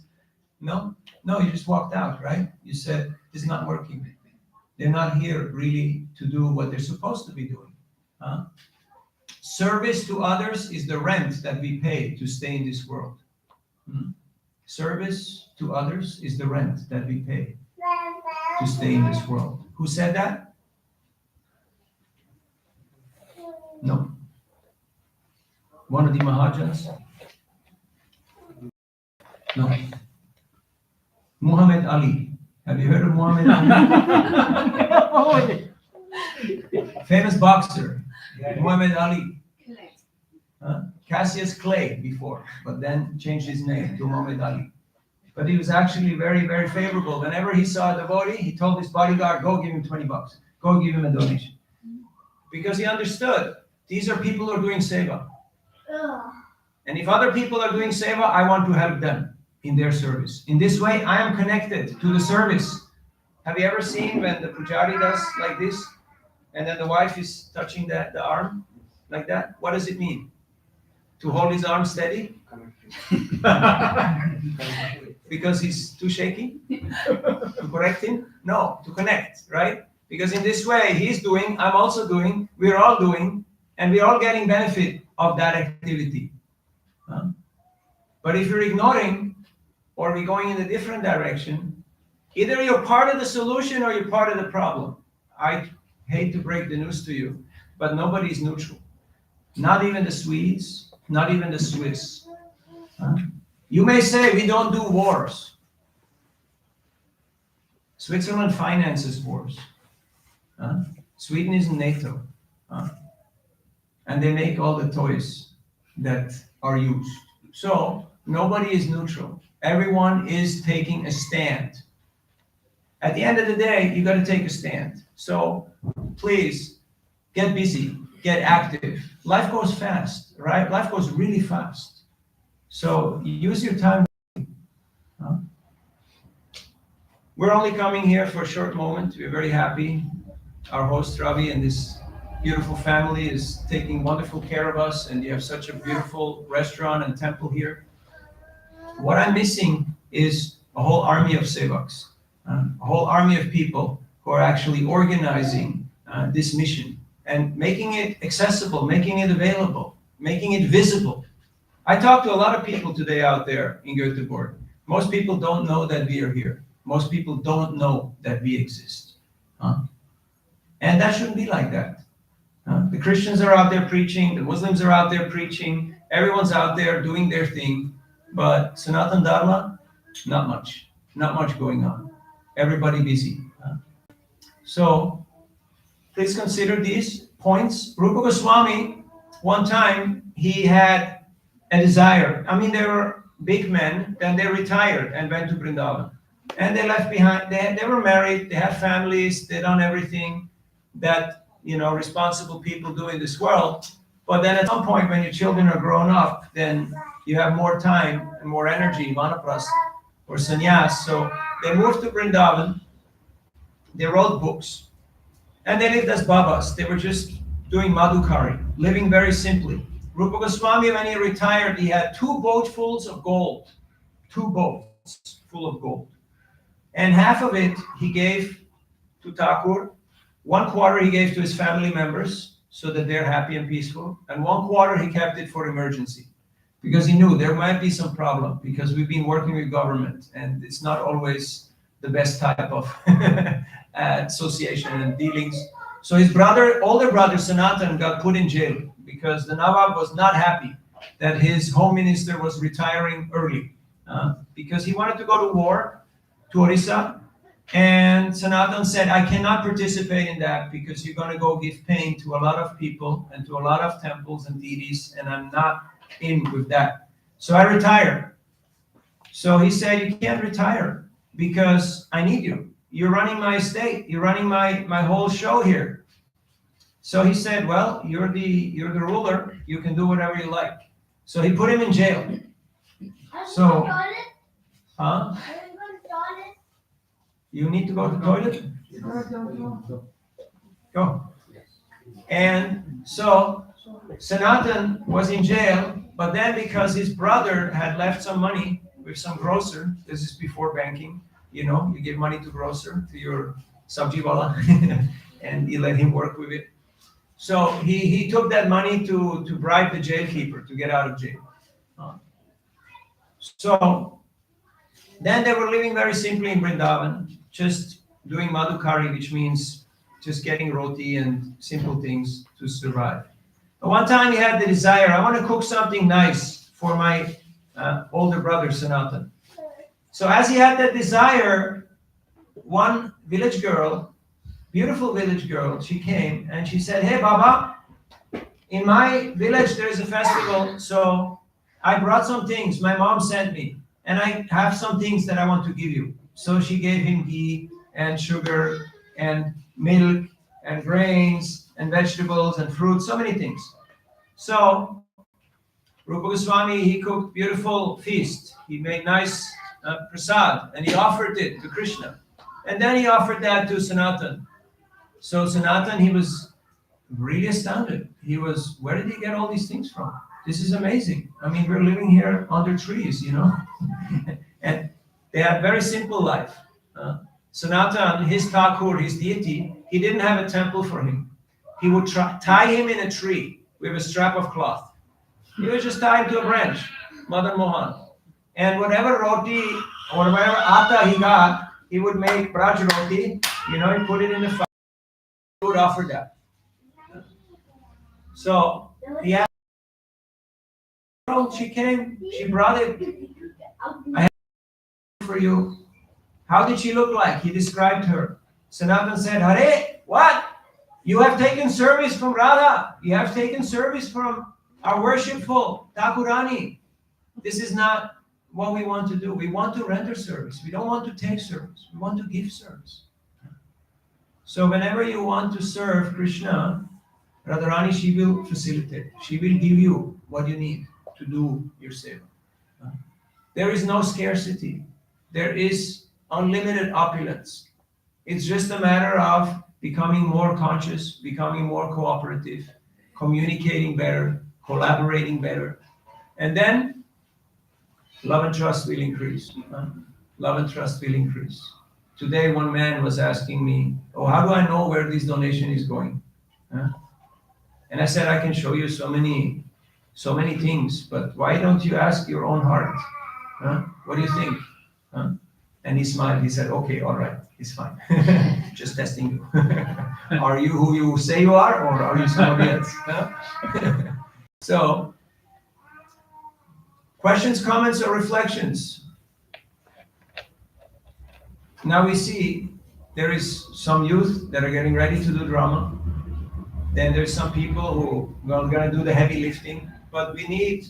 No? No, you just walked out, right? You said, this is not working. They're not here really to do what they're supposed to be doing. Huh? Service to others is the rent that we pay to stay in this world. Service to others is the rent that we pay to stay in this world. Who said that? No. One of the Mahajans? No. Muhammad Ali. Have you heard of Muhammad Ali? Famous boxer. Muhammad Ali. Cassius Clay before, but then changed his name to Muhammad Ali. But he was actually very, very favorable. Whenever he saw a devotee, he told his bodyguard, go give him $20. Go give him a donation. Because he understood, these are people who are doing seva. And if other people are doing seva, I want to help them in their service. In this way, I am connected to the service. Have you ever seen when the pujari does like this? And then the wife is touching the arm like that? What does it mean? To hold his arm steady? Because he's too shaky? To correct him? No, to connect, right? Because in this way, he's doing, I'm also doing, we're all doing, and we're all getting benefit of that activity. But if you're ignoring, or we're going in a different direction, either you're part of the solution or you're part of the problem. I hate to break the news to you, but nobody's neutral. Not even the Swedes, not even the Swiss. You may say we don't do wars. Switzerland finances wars. Sweden is in NATO. And they make all the toys that are used. So nobody is neutral. Everyone is taking a stand. At the end of the day, you got to take a stand. So please get busy, get active. Life goes fast, right? Life goes really fast. So use your time. We're only coming here for a short moment. We're very happy. Our host Ravi and this beautiful family is taking wonderful care of us, and you have such a beautiful restaurant and temple here. What I'm missing is a whole army of sevaks, a whole army of people who are actually organizing this mission and making it accessible, making it available, making it visible. I talked to a lot of people today out there in Gothenburg. Most people don't know that we are here. Most people don't know that we exist. And that shouldn't be like that. The Christians are out there preaching, the Muslims are out there preaching, everyone's out there doing their thing, but Sanatan Dharma, not much going on. Everybody busy. So please consider these points. Rupa Goswami, one time he had a desire. I mean, they were big men, then they retired and went to Vrindavan. And they left behind, they were married, they had families, they done everything that, responsible people do in this world. But then at some point when your children are grown up, then you have more time and more energy, Manapras or sannyas. So they moved to Vrindavan, they wrote books, and they lived as babas. They were just doing madhukari, living very simply. Rupa Goswami, when he retired, he had 2 boatfuls of gold, 2 boats full of gold. And half of it he gave to Thakur, 1/4 he gave to his family members so that they're happy and peaceful, and 1/4 he kept it for emergency. Because he knew there might be some problem, because we've been working with government and it's not always the best type of association and dealings. So his older brother Sanatan got put in jail because the Nawab was not happy that his home minister was retiring early because he wanted to go to war to Orissa. And Sanatan said, I cannot participate in that because you're going to go give pain to a lot of people and to a lot of temples and deities, and I'm not in with that. So I retired. So he said, you can't retire because I need you. You're running my estate. You're running my whole show here. So he said, well, you're the ruler. You can do whatever you like. So he put him in jail. So, huh? You need to go to the toilet? Go. And so Sanatan was in jail, but then because his brother had left some money with some grocer, this is before banking, you know, you give money to grocer, to your sabji wala, and you let him work with it. So he took that money to bribe the jailkeeper to get out of jail. So then they were living very simply in Vrindavan, just doing madhukari, which means just getting roti and simple things to survive. But one time he had the desire, I want to cook something nice for my older brother Sanatan. So as he had that desire, one village girl, beautiful village girl, she came and she said, hey Baba, in my village there is a festival, so I brought some things my mom sent me, and I have some things that I want to give you. So she gave him ghee and sugar and milk and grains and vegetables and fruits, so many things. So Rupa Goswami, he cooked beautiful feast. He made nice prasad and he offered it to Krishna. And then he offered that to Sanatan. So Sanatan, he was really astounded. He was, where did he get all these things from? This is amazing. I mean, we're living here under trees, you know. And they had very simple life. Sanatan, his Thakur, his deity, he didn't have a temple for him. He would tie him in a tree with a strap of cloth. He was just tied to a branch, Madan Mohan. And whatever roti or whatever atta he got, he would make braj roti, you know, he put it in the fire, he would offer that. So he asked, she came, she brought it. I have for you. How did she look like? He described her. Sanatan said, Hare, what? You have taken service from Radha. You have taken service from our worshipful Thakurani. This is not what we want to do. We want to render service. We don't want to take service. We want to give service. So whenever you want to serve Krishna, Radharani, she will facilitate. She will give you what you need to do your seva. There is no scarcity. There is unlimited opulence. It's just a matter of becoming more conscious, becoming more cooperative, communicating better, collaborating better. And then love and trust will increase. Love and trust will increase. Today, one man was asking me, oh, how do I know where this donation is going? And I said, I can show you so many things, but why don't you ask your own heart? What do you think? And he smiled. He said, okay, all right, it's fine. Just testing you. Are you who you say you are, or are you somebody else? So, questions, comments, or reflections? Now we see there is some youth that are getting ready to do drama. Then there's some people who are going to do the heavy lifting. But we need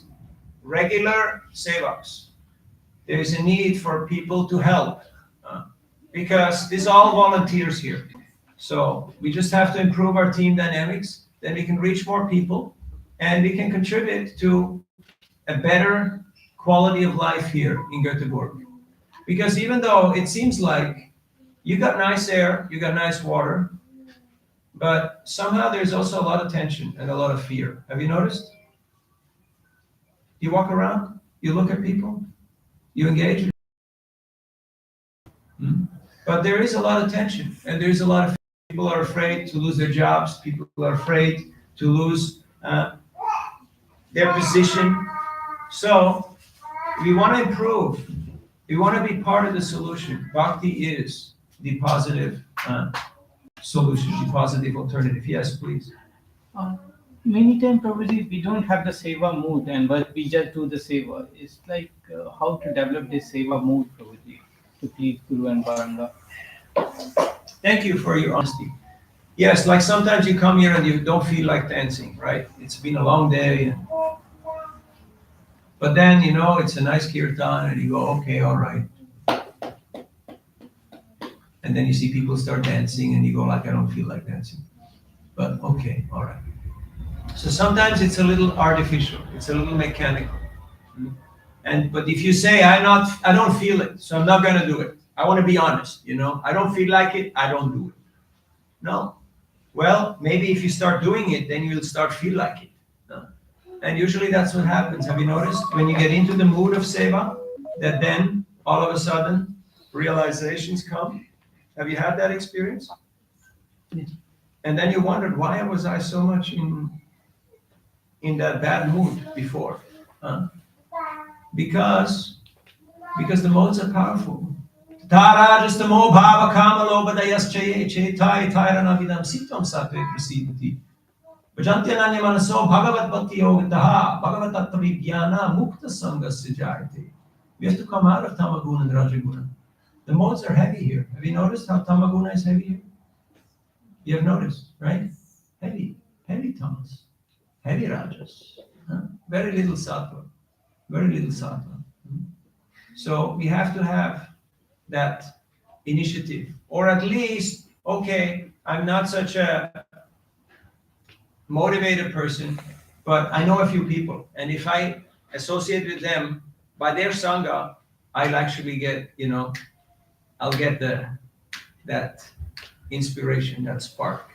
regular sevaks. There is a need for people to help because this is all volunteers here. So we just have to improve our team dynamics. Then we can reach more people and we can contribute to a better quality of life here in Gothenburg. Because even though it seems like you got nice air, you got nice water, but somehow there's also a lot of tension and a lot of fear. Have you noticed? You walk around, you look at people, you engage. But there is a lot of tension and there's a lot of people are afraid to lose their jobs. People are afraid to lose their position. So we want to improve. We want to be part of the solution. Bhakti is the positive solution, the positive alternative. Yes, please. Many times probably we don't have the seva mood, and but we just do the seva. It's like how to develop this seva mood probably to please Guru and Varanga. Thank you for your honesty. Yes, like sometimes you come here and you don't feel like dancing, right? It's been a long day. But then, it's a nice kirtan and you go, okay, all right. And then you see people start dancing and you go like, I don't feel like dancing. But okay, all right. So sometimes it's a little artificial. It's a little mechanical. But if you say, I don't feel it, so I'm not going to do it. I want to be honest, I don't feel like it, I don't do it. No. Well, maybe if you start doing it, then you'll start feel like it. And usually that's what happens. Have you noticed? When you get into the mood of seva, that then all of a sudden realizations come. Have you had that experience? Yes. And then you wondered, why was I so much in that bad mood before? Because the modes are powerful. Tarajastamo bhava kama lobadayaschaye chetai tairanavidam sitvam satve prasidati. Vajantyananya manaso bhagavat bhakti yogataha bhagavat tattva vijnana mukta sangasya jayate. We have to come out of tamaguna and rajaguna. The modes are heavy here. Have you noticed how tamaguna is heavy here? You have noticed, right? Heavy tamas, heavy rajas, very little sattva, very little sattva. So we have to have that initiative, or at least, okay, I'm not such a motivated person, but I know a few people, and if I associate with them by their sangha, I'll actually get, I'll get that inspiration, that spark.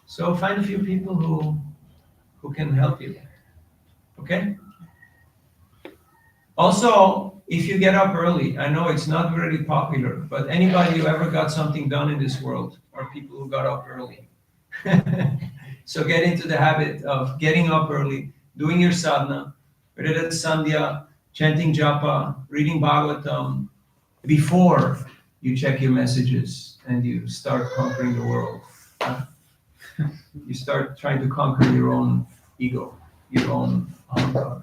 So find a few people who can help you. Okay? Also, if you get up early, I know it's not really popular, but anybody who ever got something done in this world are people who got up early. So get into the habit of getting up early, doing your sadhana, whether that's sandhya, chanting japa, reading Bhagavatam, before you check your messages and you start conquering the world. You start trying to conquer your own ego, your own ahankara.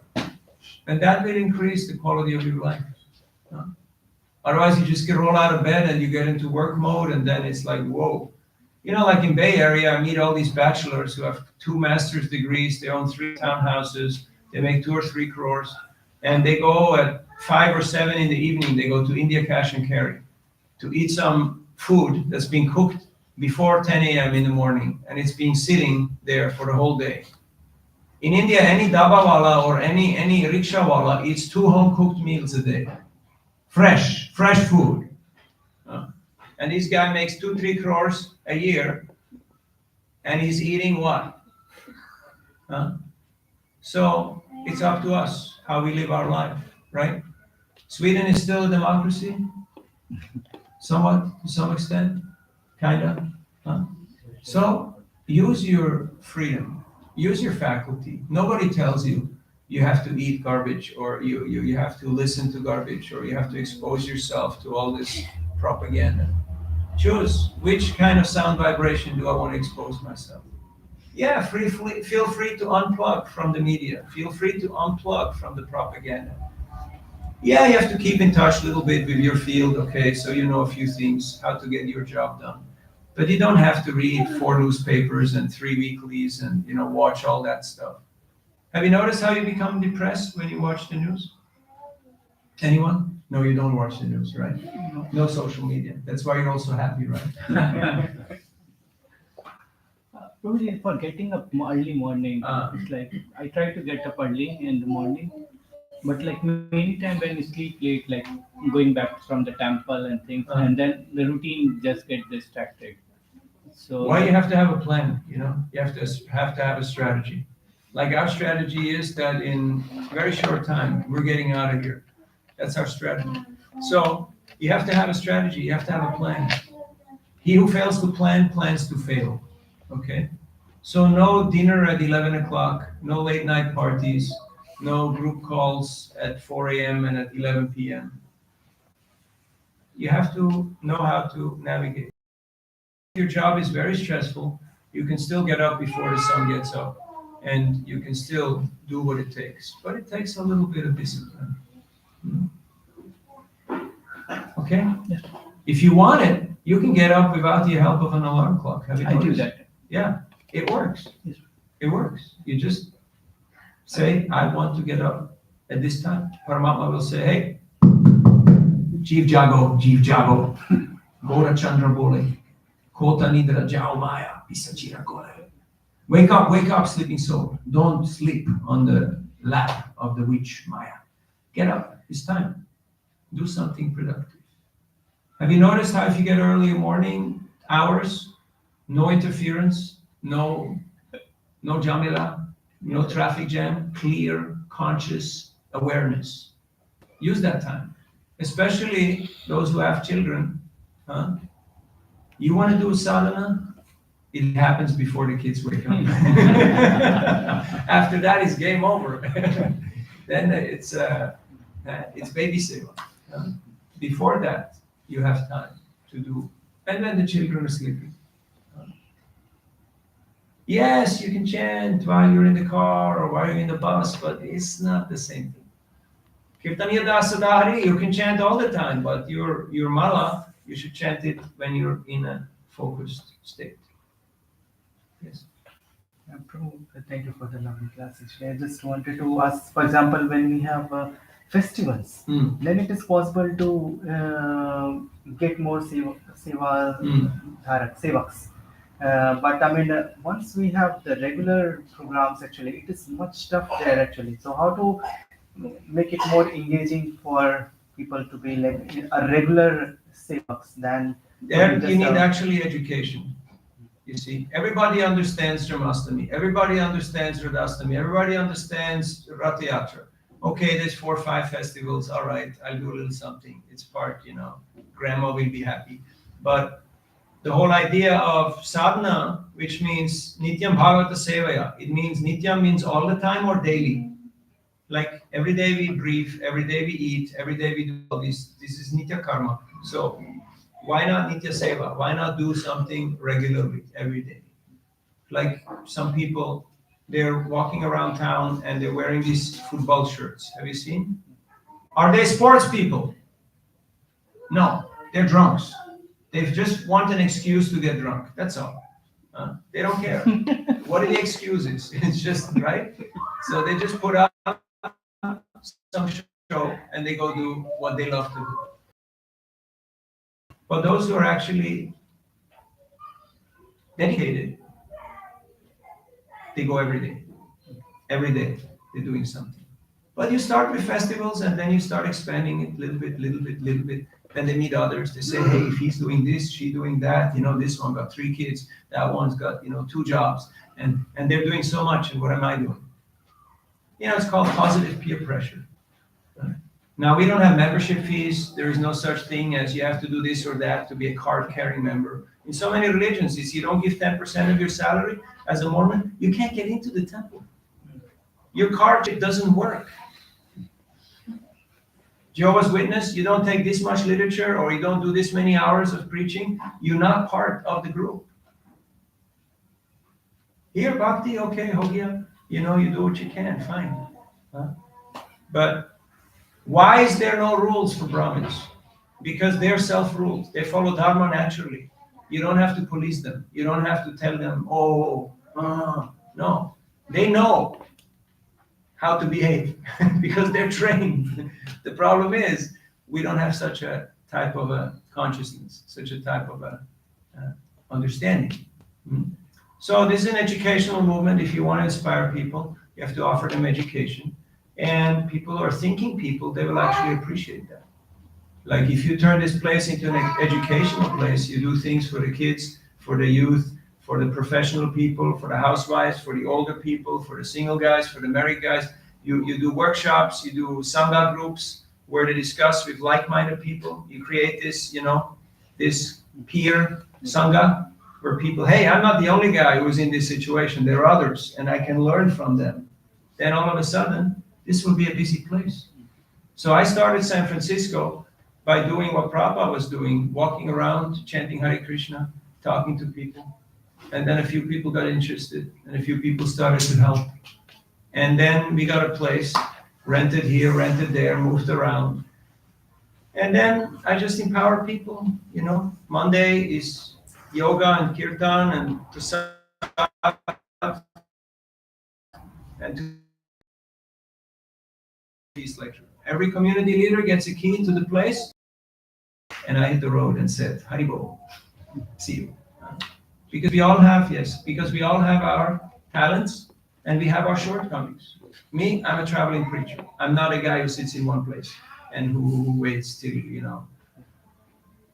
And that will increase the quality of your life. Otherwise, you just get roll out of bed and you get into work mode, and then it's like, whoa. Like in Bay Area, I meet all these bachelors who have 2 master's degrees, they own 3 townhouses, they make 2 or 3 crores, and they go at 5 or 7 in the evening, they go to India Cash and Carry to eat some food that's been cooked before 10 a.m. in the morning, and it's been sitting there for the whole day. In India, any dabawala or any rickshawala eats 2 home-cooked meals a day. Fresh food. And this guy makes 2-3 crores a year, and he's eating what? So it's up to us how we live our life, right? Sweden is still a democracy, somewhat, to some extent, kind of. So use your freedom, use your faculty. Nobody tells you you have to eat garbage, or you have to listen to garbage, or you have to expose yourself to all this propaganda. Choose which kind of sound vibration do I want to expose myself. Yeah, feel free to unplug from the media. Feel free to unplug from the propaganda. Yeah, you have to keep in touch a little bit with your field, okay, so you know a few things, how to get your job done. But you don't have to read 4 newspapers and 3 weeklies and, watch all that stuff. Have you noticed how you become depressed when you watch the news? Anyone? No, you don't watch the news, right? No social media. That's why you're also happy, right? Probably for getting up early morning, it's like I try to get up early in the morning, but like many times when you sleep late, like going back from the temple and things, and then the routine just get distracted. So why you have to have a plan, you have to have a strategy. Like our strategy is that in a very short time we're getting out of here. That's our strategy. So you have to have a strategy. You have to have a plan. He who fails to plan plans to fail. Okay? So no dinner at 11 o'clock, no late night parties, no group calls at 4 a.m. and at 11 p.m. You have to know how to navigate. your job is very stressful, you can still get up before the sun gets up, and you can still do what it takes. But it takes a little bit of discipline. Okay? Yes. If you want it, you can get up without the help of an alarm clock. Have you I do noticed? that. Yeah, it works. Yes. It works. You just say, I want to get up at this time. Paramatma will say, hey, Jeev Jago, Gora Chandra Bole, Kota Nidra Jao Maya, Pisachira Kore. Wake up, sleeping soul. Don't sleep on the lap of the witch Maya. Get up, it's time. Do something productive. Have you noticed how if you get early morning hours, no interference, no jamila, no traffic jam, clear, conscious awareness. Use that time. Especially those who have children. Huh? You want to do sadhana? It happens before the kids wake up. After that, it's game over. Then it's baby seva. Before that, you have time to do. And then the children are sleeping. Yes, you can chant while you're in the car or while you're in the bus, but it's not the same thing. Kirtaniya Dasa, you can chant all the time, but your mala, you should chant it when you're in a focused state. Yes. Prabhu, thank you for the lovely class. Actually, I just wanted to ask, for example, when we have festivals, then it is possible to get more sevaks. But I mean, once we have the regular programs, actually, it is much tough there actually. So how to make it more engaging for people to be like a regular sevaks than There you need actually education. You see, everybody understands Janmashtami, everybody understands Radhastami, everybody understands Rath Yatra. Okay, there's 4 or 5 festivals, all right, I'll do a little something. It's part, grandma will be happy. But the whole idea of sadhana, which means Nityam Bhagavata Sevaya, it means Nityam means all the time or daily. Like every day we breathe, every day we eat, every day we do all this. This is Nitya Karma. So why not Nitya Seva? Why not do something regularly every day? Like some people, they're walking around town and they're wearing these football shirts. Have you seen? Are they sports people? No, they're drunks. They just want an excuse to get drunk. That's all. They don't care. What are the excuses? It's just, right? So they just put up some show and they go do what they love to do. But those who are actually dedicated, they go every day. Every day they're doing something. But you start with festivals and then you start expanding it little bit. Then they meet others. They say, hey, if he's doing this, she's doing that. This one got 3 kids. That one's got, 2 jobs. And they're doing so much. And what am I doing? It's called positive peer pressure. Now, we don't have membership fees. There is no such thing as you have to do this or that to be a card-carrying member. In so many religions, if you don't give 10% of your salary as a Mormon, you can't get into the temple. Your card doesn't work. Jehovah's Witness, you don't take this much literature or you don't do this many hours of preaching, you're not part of the group. Here, Bhakti, okay, Hogya, you do what you can, fine. But why is there no rules for Brahmins? Because they're self-ruled. They follow Dharma naturally. You don't have to police them. You don't have to tell them, no. They know how to behave because they're trained. The problem is we don't have such a type of a consciousness, such a type of a understanding. So this is an educational movement. If you want to inspire people, you have to offer them education. And people who are thinking people, they will actually appreciate that. Like if you turn this place into an educational place, you do things for the kids, for the youth, for the professional people, for the housewives, for the older people, for the single guys, for the married guys. You do workshops, you do Sangha groups where they discuss with like-minded people. You create this, this peer Sangha where people, hey, I'm not the only guy who's in this situation. There are others and I can learn from them. Then all of a sudden, this will be a busy place. So I started San Francisco by doing what Prabhupada was doing, walking around, chanting Hare Krishna, talking to people. And then a few people got interested, and a few people started to help. And then we got a place, rented here, rented there, moved around. And then I just empower people, you know. Monday is yoga and kirtan and prasad and peace lecture. Every community leader gets a key to the place, and I hit the road and said, Haribo, see you. Because we all have, yes, because we all have our talents and we have our shortcomings. Me, I'm a traveling preacher. I'm not a guy who sits in one place and who waits till, you know.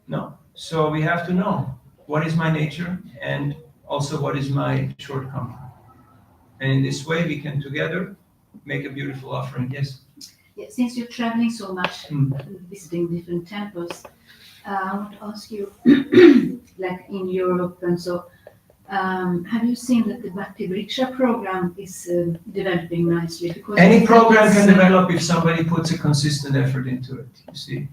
No. So we have to know what is my nature and also what is my shortcoming. And in this way, we can together make a beautiful offering. Yes. Yeah, since you're traveling so much, Mm. visiting different temples, I want to ask you, like in Europe and so, have you seen that the Bhakti Vriksha program is developing nicely? Because Any program can it's, develop if somebody puts a consistent effort into it, you see.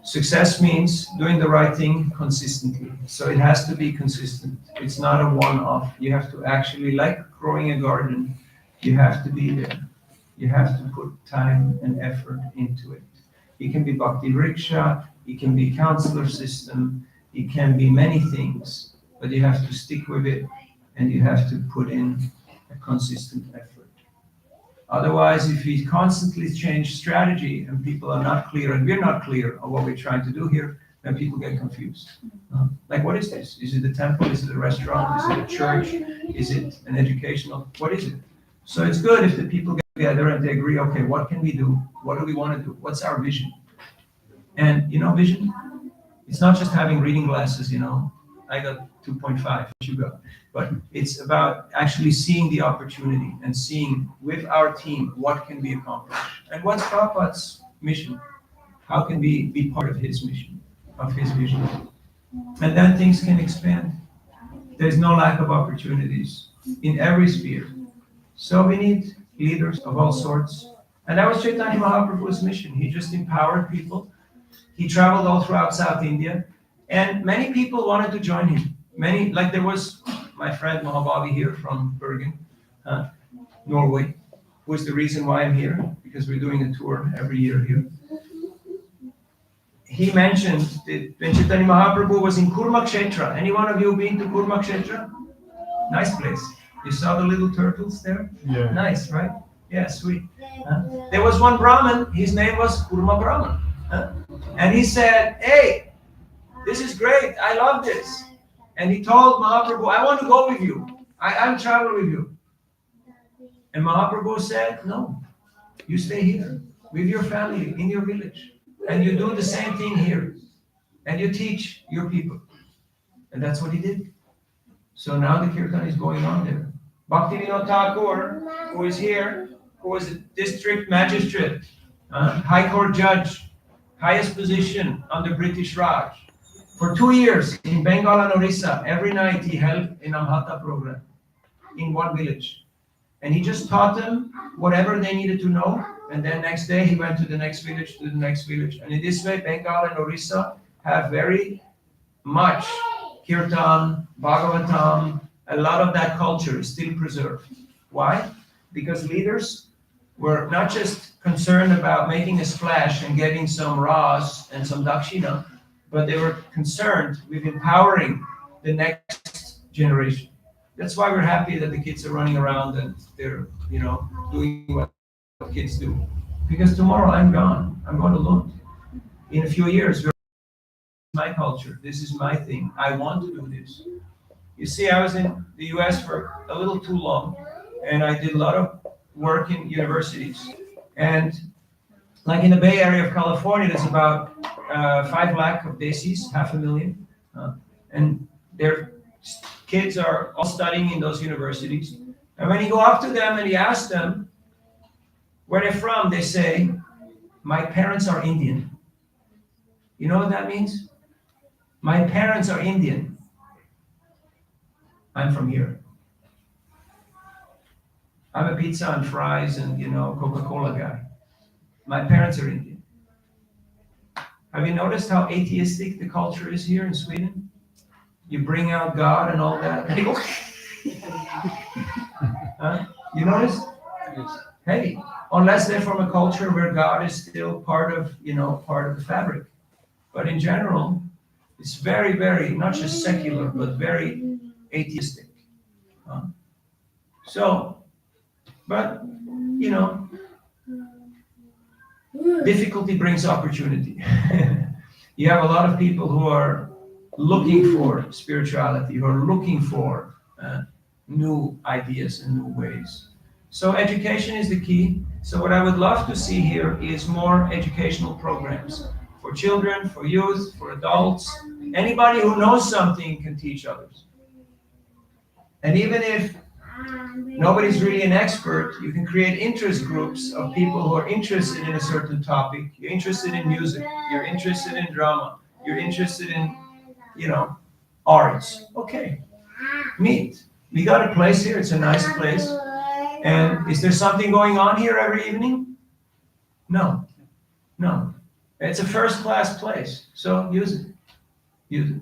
Success means doing the right thing consistently. So it has to be consistent. It's not a one-off. You have to actually, like growing a garden, you have to be there. You have to put time and effort into it. It can be Bhakti Vriksha, it can be counselor system, it can be many things, but you have to stick with it and you have to put in a consistent effort. Otherwise, if we constantly change strategy and people are not clear and we're not clear on what we're trying to do here, then people get confused. Like, what is this? Is it a temple? Is it a restaurant? Is it a church? Is it an educational? What is it? So it's good if the people get together and they agree, okay, what can we do? What do we want to do? What's our vision? And, you know, vision, it's not just having reading glasses, you know. I got 2.5, what you got. But it's about actually seeing the opportunity and seeing with our team what can be accomplished. And what's Prabhupada's mission? How can we be part of his mission, of his vision? And then things can expand. There's no lack of opportunities in every sphere. So we need leaders of all sorts. And that was Chaitanya Mahaprabhu's mission. He just empowered people. He traveled all throughout South India. And many people wanted to join him. Many, like there was my friend Mahabhavi here from Bergen, Norway, who is the reason why I'm here, because we're doing a tour every year here. He mentioned that when Chaitanya Mahaprabhu was in Kurmakshetra. Any one of you been to Kurmakshetra? Nice place. You saw the little turtles there? Yeah. Nice, right? Yeah, sweet. There was one Brahmin, his name was Kurma Brahman. And he said, hey, this is great, I love this. And he told Mahaprabhu, I want to go with you. I'll travel with you. And Mahaprabhu said, no, you stay here with your family in your village. And you do the same thing here. And you teach your people. And that's what he did. So now the kirtan is going on there. Bhaktivinoda Thakur, who is here, who was a district magistrate, high court judge, highest position under British Raj. For 2 years in Bengal and Orissa, every night he held a Namhata program in one village. And he just taught them whatever they needed to know. And then next day he went to the next village, to the next village. And in this way, Bengal and Orissa have very much Kirtan, Bhagavatam, a lot of that culture is still preserved. Why? Because leaders were not just concerned about making a splash and getting some ras and some dakshina, but they were concerned with empowering the next generation. That's why we're happy that the kids are running around and they're, you know, doing what kids do. Because tomorrow I'm gone. I'm going to Lund. In a few years, my culture. This is my thing. I want to do this. You see, I was in the US for a little too long, and I did a lot of work in universities. And like in the Bay Area of California, there's about 5 lakh of Desis, 500,000. And their kids are all studying in those universities. And when you go up to them and you ask them where they're from, they say, my parents are Indian. You know what that means? My parents are Indian. I'm from here. I'm a pizza and fries and, you know, Coca-Cola guy. My parents are Indian. Have you noticed how atheistic the culture is here in Sweden? you bring out God and all that. They go, huh? You notice? Hey, unless they're from a culture where God is still part of the fabric. But in general, it's very, very, not just secular, but very atheistic. So, but, difficulty brings opportunity. You have a lot of people who are looking for spirituality, who are looking for new ideas and new ways. So education is the key. So what I would love to see here is more educational programs for children, for youth, for adults. Anybody who knows something can teach others. And even if nobody's really an expert, you can create interest groups of people who are interested in a certain topic. You're interested in music, you're interested in drama, you're interested in, arts. Okay, meet. We got a place here, it's a nice place. And is there something going on here every evening? No. It's a first-class place, so use it.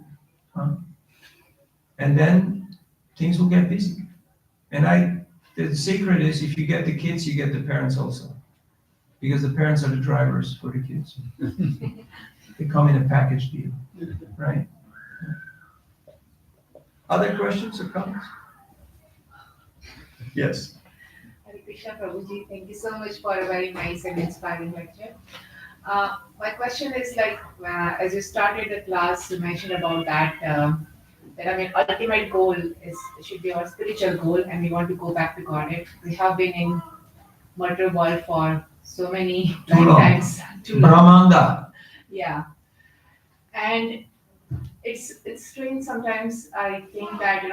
And then things will get busy. And the secret is, if you get the kids, you get the parents also. Because the parents are the drivers for the kids. They come in a package deal, right? Other questions or comments? Yes. Hare Krishna Prabhuji, thank you so much for a very nice and inspiring lecture. My question is as you started the class, you mentioned about that ultimate goal should be our spiritual goal, and we want to go back to Godhead. We have been in material world for so many lifetimes. Too long. Brahmanda. Yeah, and it's strange sometimes. I think that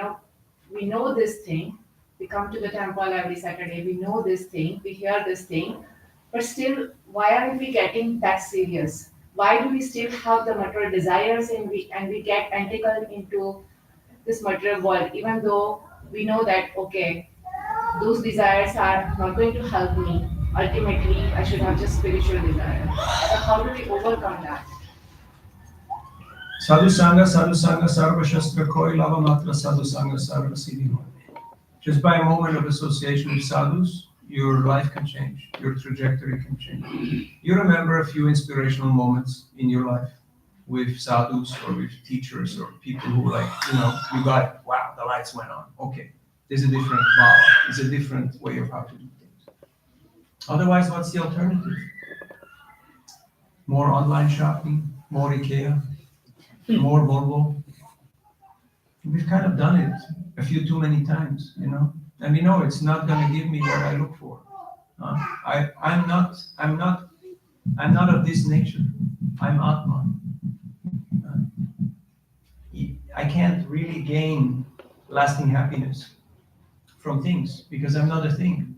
we know this thing. We come to the temple every Saturday. We know this thing. We hear this thing, but still, why aren't we getting that serious? Why do we still have the material desires and we get entangled into this material world, even though we know that, okay, those desires are not going to help me. Ultimately, I should have just spiritual desire. So how do we overcome that? Sadhu Sangha, Sarva Shastra Koi Lava Matra Sadhu Sangha, Sarva Siddhi Hoy. Just by a moment of association with sadhus, your life can change, your trajectory can change. You remember a few inspirational moments in your life with sadhus or with teachers or people who you got it. Wow, the lights went on. Okay, there's a different bhava. There's a different way of how to do things. Otherwise, what's the alternative? More online shopping, more IKEA, more Volvo. We've kind of done it a few too many times, and we know it's not going to give me what I look for. I'm not of this nature. I'm Atma. I can't really gain lasting happiness from things because I'm not a thing.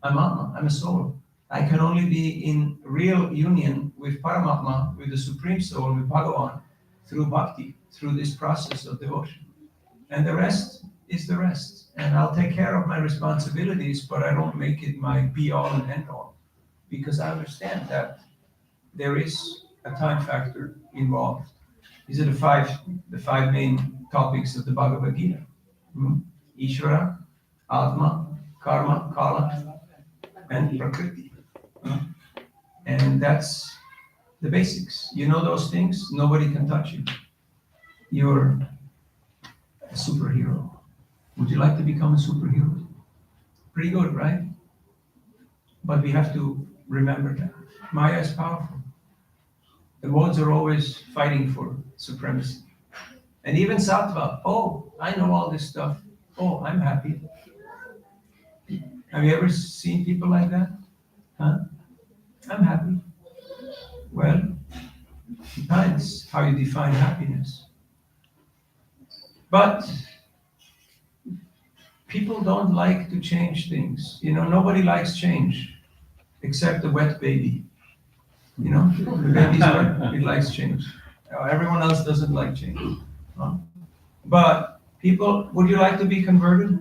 I'm Atma. I'm a soul. I can only be in real union with Paramatma, with the Supreme Soul, with Bhagavan, through bhakti, through this process of devotion. And the rest is the rest. And I'll take care of my responsibilities, but I don't make it my be-all and end-all. Because I understand that there is a time factor involved. These are the five main topics of the Bhagavad Gita. Ishvara, Atma, Karma, Kala, and Prakriti. And that's the basics. You know those things, nobody can touch you. You're a superhero. Would you like to become a superhero? Pretty good, right? But we have to remember that. Maya is powerful. The modes are always fighting for supremacy. And even sattva, oh, I know all this stuff. Oh, I'm happy. Have you ever seen people like that? Huh? I'm happy. Well, depends how you define happiness. But people don't like to change things. Nobody likes change except the wet baby. The baby's wet, it likes change. Everyone else doesn't like change. But people, would you like to be converted?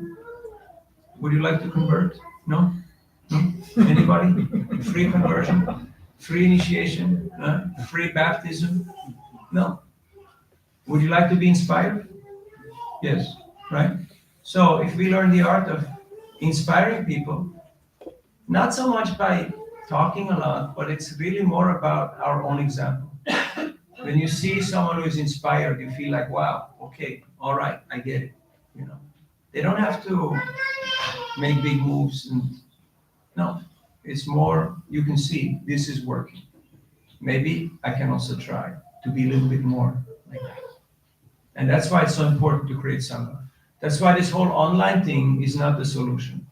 Would you like to convert? No? Anybody? Free conversion? Free initiation? Free baptism? No. Would you like to be inspired? Yes, right? So if we learn the art of inspiring people, not so much by talking a lot, but it's really more about our own example. When you see someone who is inspired, you feel like, wow, okay, all right, I get it. You know, they don't have to make big moves, and no, it's more you can see this is working. Maybe I can also try to be a little bit more like that. And that's why it's so important to create sangha. That's why this whole online thing is not the solution.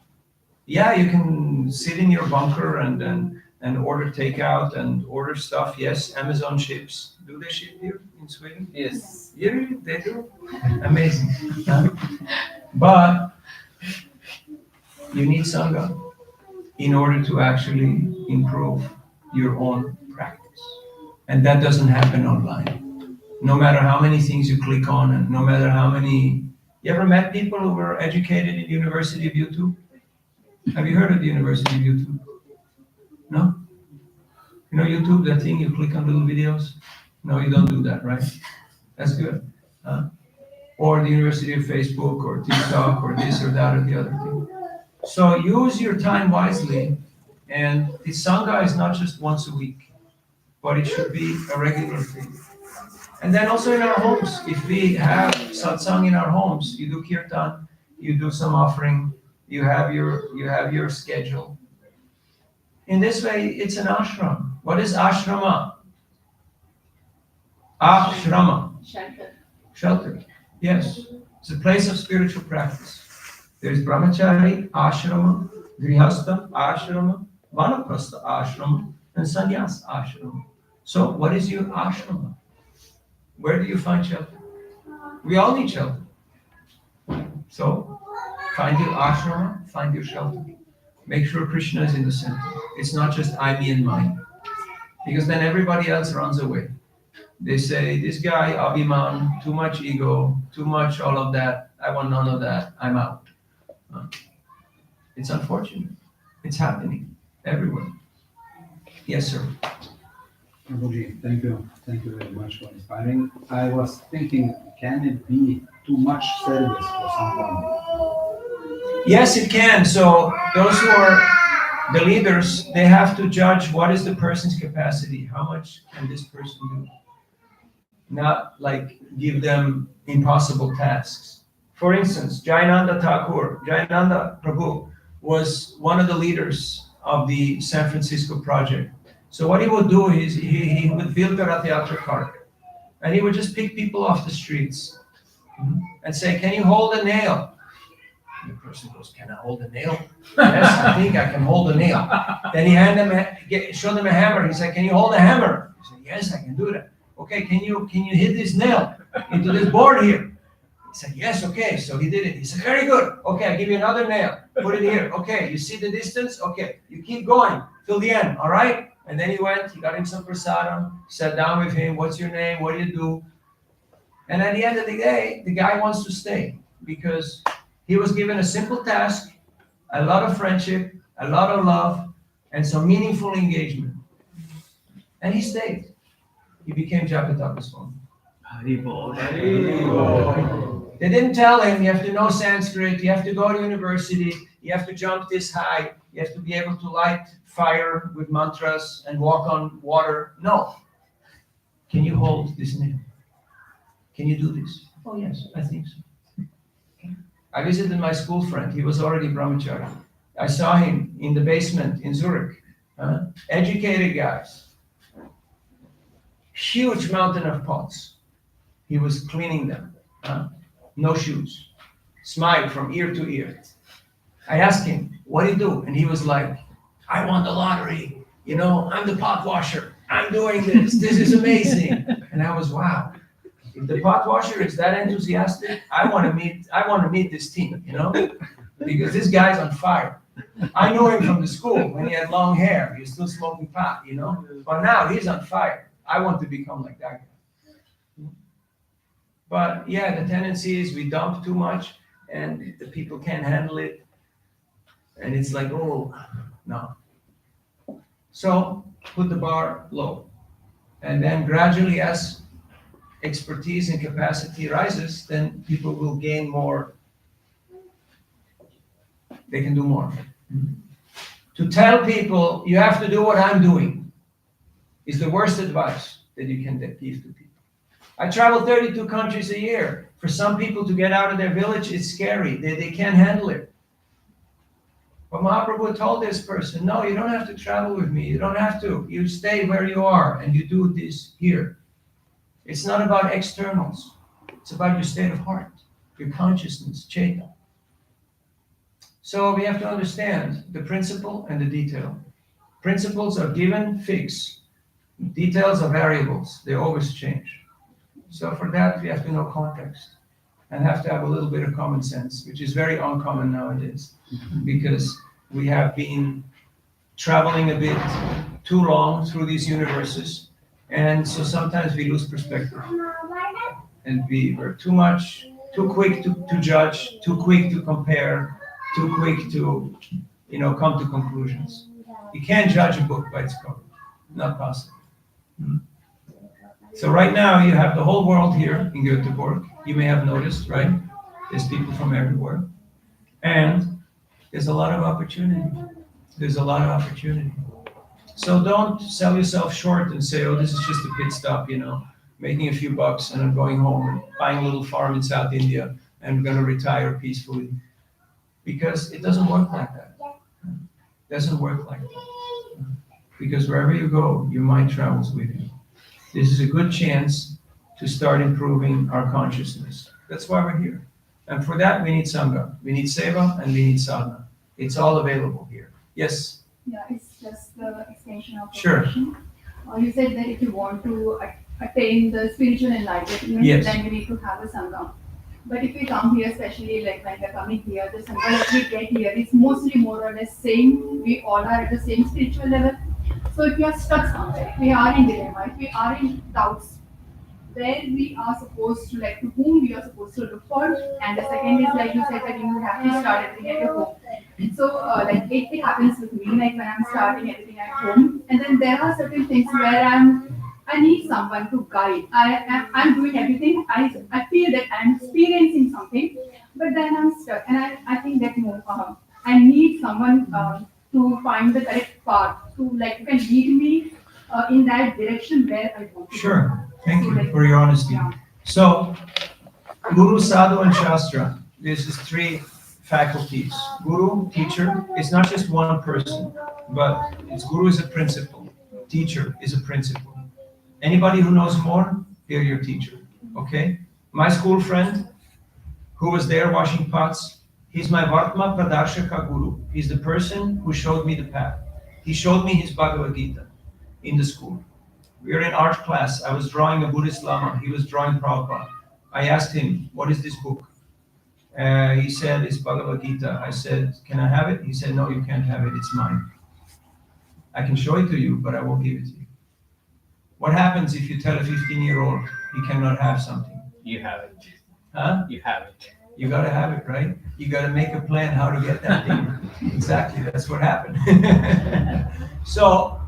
Yeah, you can sit in your bunker and order takeout and order stuff. Yes, Amazon ships. Do they ship here in Sweden? Yes. Yeah, they do. Amazing. But you need sangha in order to actually improve your own practice. And that doesn't happen online. No matter how many things you click on and no matter how many. You ever met people who were educated in the University of YouTube? Have you heard of the University of YouTube? No? You know YouTube, that thing you click on little videos? No, you don't do that, right? That's good. Or the University of Facebook or TikTok or this or that or the other thing. So use your time wisely, and the Sangha is not just once a week, but it should be a regular thing. And then also in our homes, if we have satsang in our homes, you do kirtan, you do some offering, you have your schedule. In this way, it's an ashram. What is ashrama? Ashrama. Shelter. Shelter. Yes. It's a place of spiritual practice. There's brahmachari, ashrama, grihastha, ashrama, vanaprastha, ashrama, and sannyas, ashrama. So what is your ashrama? Where do you find shelter? We all need shelter. So find your ashrama, find your shelter. Make sure Krishna is in the center. It's not just I, me, and mine. Because then everybody else runs away. They say, this guy, Abhiman, too much ego, too much all of that. I want none of that. I'm out. It's unfortunate. It's happening everywhere. Yes, sir. Prabhuji, thank you very much for inspiring. I was thinking, can it be too much service for someone? Yes, it can. So those who are the leaders, they have to judge what is the person's capacity. How much can this person do? Not like give them impossible tasks. For instance, Jayananda Prabhu was one of the leaders of the San Francisco project. So what he would do is he would build a Rath Yatra cart, and he would just pick people off the streets and say, can you hold a nail? And the person goes, can I hold a nail? Yes, I think I can hold a nail. Then he showed them a hammer. He said, can you hold a hammer? He said, yes, I can do that. Okay, can you hit this nail into this board here? He said, yes, okay. So he did it. He said, very good. Okay, I'll give you another nail. Put it here. Okay, you see the distance? Okay, you keep going till the end, all right? And then he went, he got him some prasadam, sat down with him, what's your name, what do you do? And at the end of the day, the guy wants to stay because he was given a simple task, a lot of friendship, a lot of love, and some meaningful engagement. And he stayed. He became Japataka Swami. They didn't tell him, you have to know Sanskrit, you have to go to university, you have to jump this high, you have to be able to light fire with mantras and walk on water. No. Can you hold this nail? Can you do this? Oh yes, I think so. Okay. I visited my school friend. He was already brahmachari. I saw him in the basement in Zurich. Educated guys. Huge mountain of pots. He was cleaning them. No shoes. Smile from ear to ear. I asked him, what do you do? And he was like, I won the lottery. You know, I'm the pot washer. I'm doing this. This is amazing. And I was, wow. If the pot washer is that enthusiastic, I want to meet this team, you know? Because this guy's on fire. I knew him from the school when he had long hair. He was still smoking pot, you know? But now he's on fire. I want to become like that guy. But yeah, the tendency is we dump too much and the people can't handle it. And it's like, oh, no. So put the bar low. And then gradually, as expertise and capacity rises, then people will gain more. They can do more. To tell people you have to do what I'm doing is the worst advice that you can give to people. I travel 32 countries a year. For some people to get out of their village, it's scary. They can't handle it. But Mahaprabhu told this person, no, you don't have to travel with me. You don't have to. You stay where you are and you do this here. It's not about externals. It's about your state of heart, your consciousness, Chaitanya. So we have to understand the principle and the detail. Principles are given, fixed. Details are variables. They always change. So for that, we have to know context and have to have a little bit of common sense, which is very uncommon nowadays because we have been traveling a bit too long through these universes. And so sometimes we lose perspective and we were too quick to judge, too quick to compare, too quick to, come to conclusions. You can't judge a book by its cover. Not possible. So right now you have the whole world here in Gothenburg. You may have noticed, right? There's people from everywhere. And there's a lot of opportunity. There's a lot of opportunity. So don't sell yourself short and say, oh, this is just a pit stop, making a few bucks and I'm going home and buying a little farm in South India and I'm going to retire peacefully. Because it doesn't work like that. It doesn't work like that. Because wherever you go, your mind travels with you. This is a good chance to start improving our consciousness. That's why we're here. And for that, we need Sangha. We need Seva and we need Sadhana. It's all available here. Yes? Yeah, it's just the extension of the Sure. question. You said that if you want to attain the spiritual enlightenment, Yes. then we need to have a Sangha. But if we come here, especially like when we're coming here, the Sangha that we get here is mostly more or less same. We all are at the same spiritual level. So if you are stuck somewhere, if we are in dilemma, if we are in doubts, where we are supposed to, to whom we are supposed to look for, and the second is like you said that you have to start everything at your home. So it happens with me, like when I'm starting everything at home, and then there are certain things where I need someone to guide. I'm doing everything. I feel that I'm experiencing something, but then I'm stuck, and I think that I need someone to find the correct path, who can lead me in that direction where I want to. Sure. Thank So, you for your honesty. yeah. So, Guru, Sadhu, and Shastra. This is three faculties. Guru, teacher, is not just one person, but Guru is a principle. Teacher is a principle. Anybody who knows more, they're your teacher. Okay? My school friend, who was there washing pots, he's my Vartma Pradarshaka Guru. He's the person who showed me the path. He showed me his Bhagavad Gita in the school. We were in art class. I was drawing a Buddhist Lama. He was drawing Prabhupada. I asked him, what is this book? He said, it's Bhagavad Gita. I said, can I have it? He said, no, you can't have it. It's mine. I can show it to you, but I won't give it to you. What happens if you tell a 15-year-old he cannot have something? You have it. Huh? You have it. You got to have it, right? You got to make a plan how to get that thing. Exactly, that's what happened. So,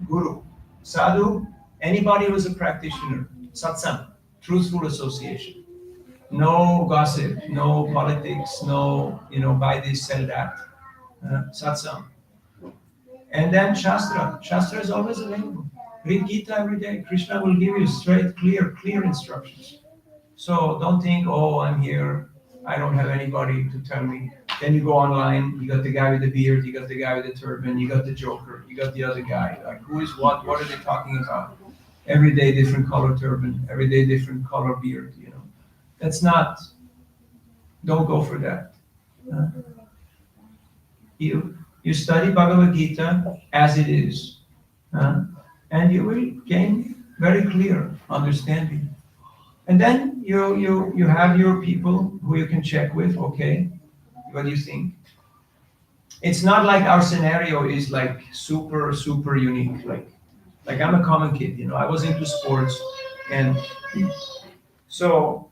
Guru, Sadhu, anybody who's a practitioner, satsang, truthful association. No gossip, no politics, no, buy this, sell that. Satsang. And then Shastra. Shastra is always available. Read Gita every day. Krishna will give you straight, clear instructions. So don't think, oh, I'm here, I don't have anybody to tell me. Then you go online, you got the guy with the beard, you got the guy with the turban, you got the joker, you got the other guy. Like, who is what are they talking about? Every day different color turban, every day different color beard, That's not, don't go for that. You study Bhagavad Gita as it is, and you will gain very clear understanding. And then you have your people who you can check with. Okay, what do you think? It's not like our scenario is like super unique. Like I'm a common kid, I was into sports, and so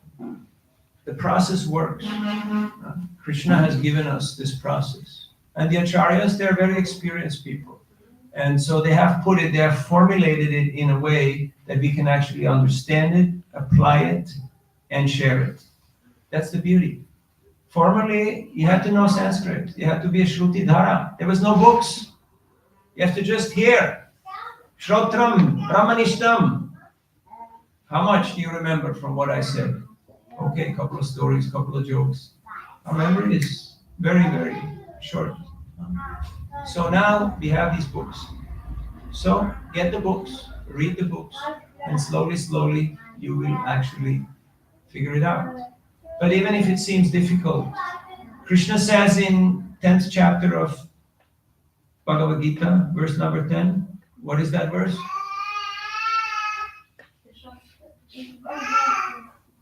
the process works. Krishna has given us this process. And the acharyas, they're very experienced people. And so they have formulated it in a way that we can actually understand it, apply it, and share it. That's the beauty. Formerly, you had to know Sanskrit. You had to be a Shruti Dhara. There was no books. You have to just hear. Shrotram, Brahmanishtam. How much do you remember from what I said? Okay, a couple of stories, couple of jokes. Our memory is very, very short. So now we have these books. So get the books, read the books, and slowly, slowly, you will actually figure it out. But even if it seems difficult, Krishna says in 10th chapter of Bhagavad Gita, verse number 10, what is that verse?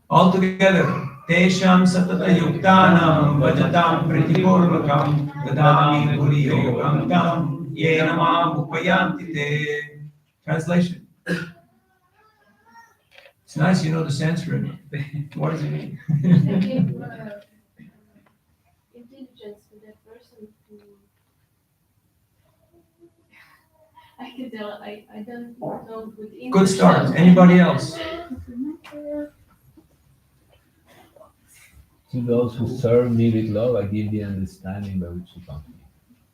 All together. Tesham satata yuktanam vajatam pritipurvakam dadami bhuri yogam tam yena mam upayanti te. Translation. It's nice you know the Sanskrit. What does it mean? Give intelligence to that person who I can tell I don't know with English. Good start. Anybody else? To those who serve me with love, I give the understanding by which you come to me.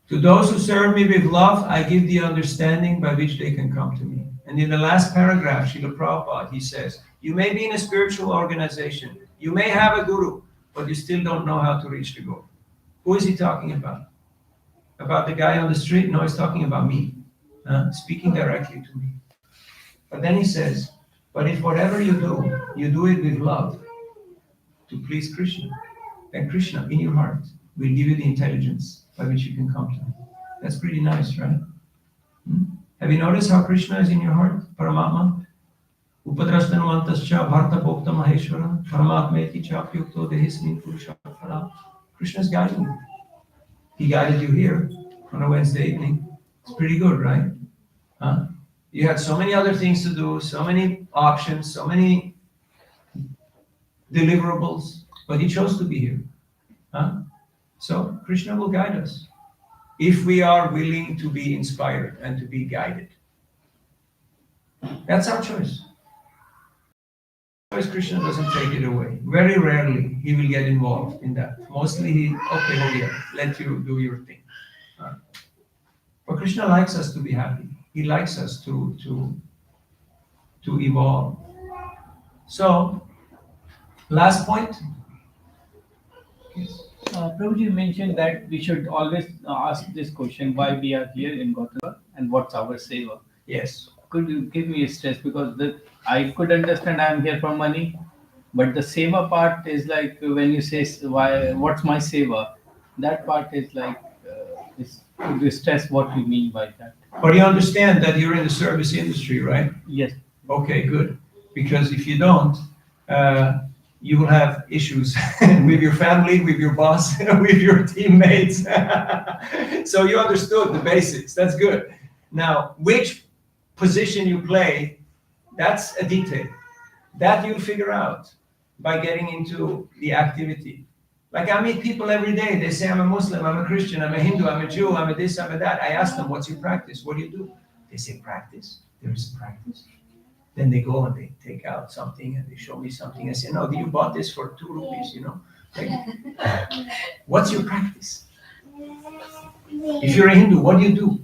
To those who serve me with love, I give the understanding by which they can come to me. And in the last paragraph, Srila Prabhupada, he says, you may be in a spiritual organization, you may have a guru, but you still don't know how to reach the goal. Who is he talking about? About the guy on the street? No, he's talking about me, speaking directly to me. But then he says, but if whatever you do it with love, to please Krishna, then Krishna in your heart will give you the intelligence by which you can come to him. That's pretty nice, right? Have you noticed how Krishna is in your heart? Paramatma. Upadrashtanumantascha bharta bhokta maheshwara paramatmeti chapyukto dehismin purushapara. Krishna is guiding you. He guided you here on a Wednesday evening. It's pretty good, right? You had so many other things to do, so many options, so many deliverables, but he chose to be here. So Krishna will guide us if we are willing to be inspired and to be guided. That's our choice. Krishna doesn't take it away. Very rarely he will get involved in that. Mostly he'll let you do your thing. But Krishna likes us to be happy. He likes us to evolve. So, last point. Yes. Prabhuji mentioned that we should always ask this question, why we are here in Gothenburg and what's our seva. Yes. Could you give me a stress, because I could understand I am here for money, but the seva part is like when you say what's my seva, that part is like could you stress what you mean by that? But you understand that you're in the service industry, right? Yes. Okay, good. Because if you don't, you will have issues with your family, with your boss, with your teammates. So you understood the basics. That's good. Now, which position you play, that's a detail. That you'll figure out by getting into the activity. Like I meet people every day. They say, I'm a Muslim, I'm a Christian, I'm a Hindu, I'm a Jew, I'm a this, I'm a that. I ask them, what's your practice? What do you do? They say, practice. There is a practice. Then they go and they take out something and they show me something. I say, no, you bought this for 2 rupees, Like, what's your practice? If you're a Hindu, what do you do?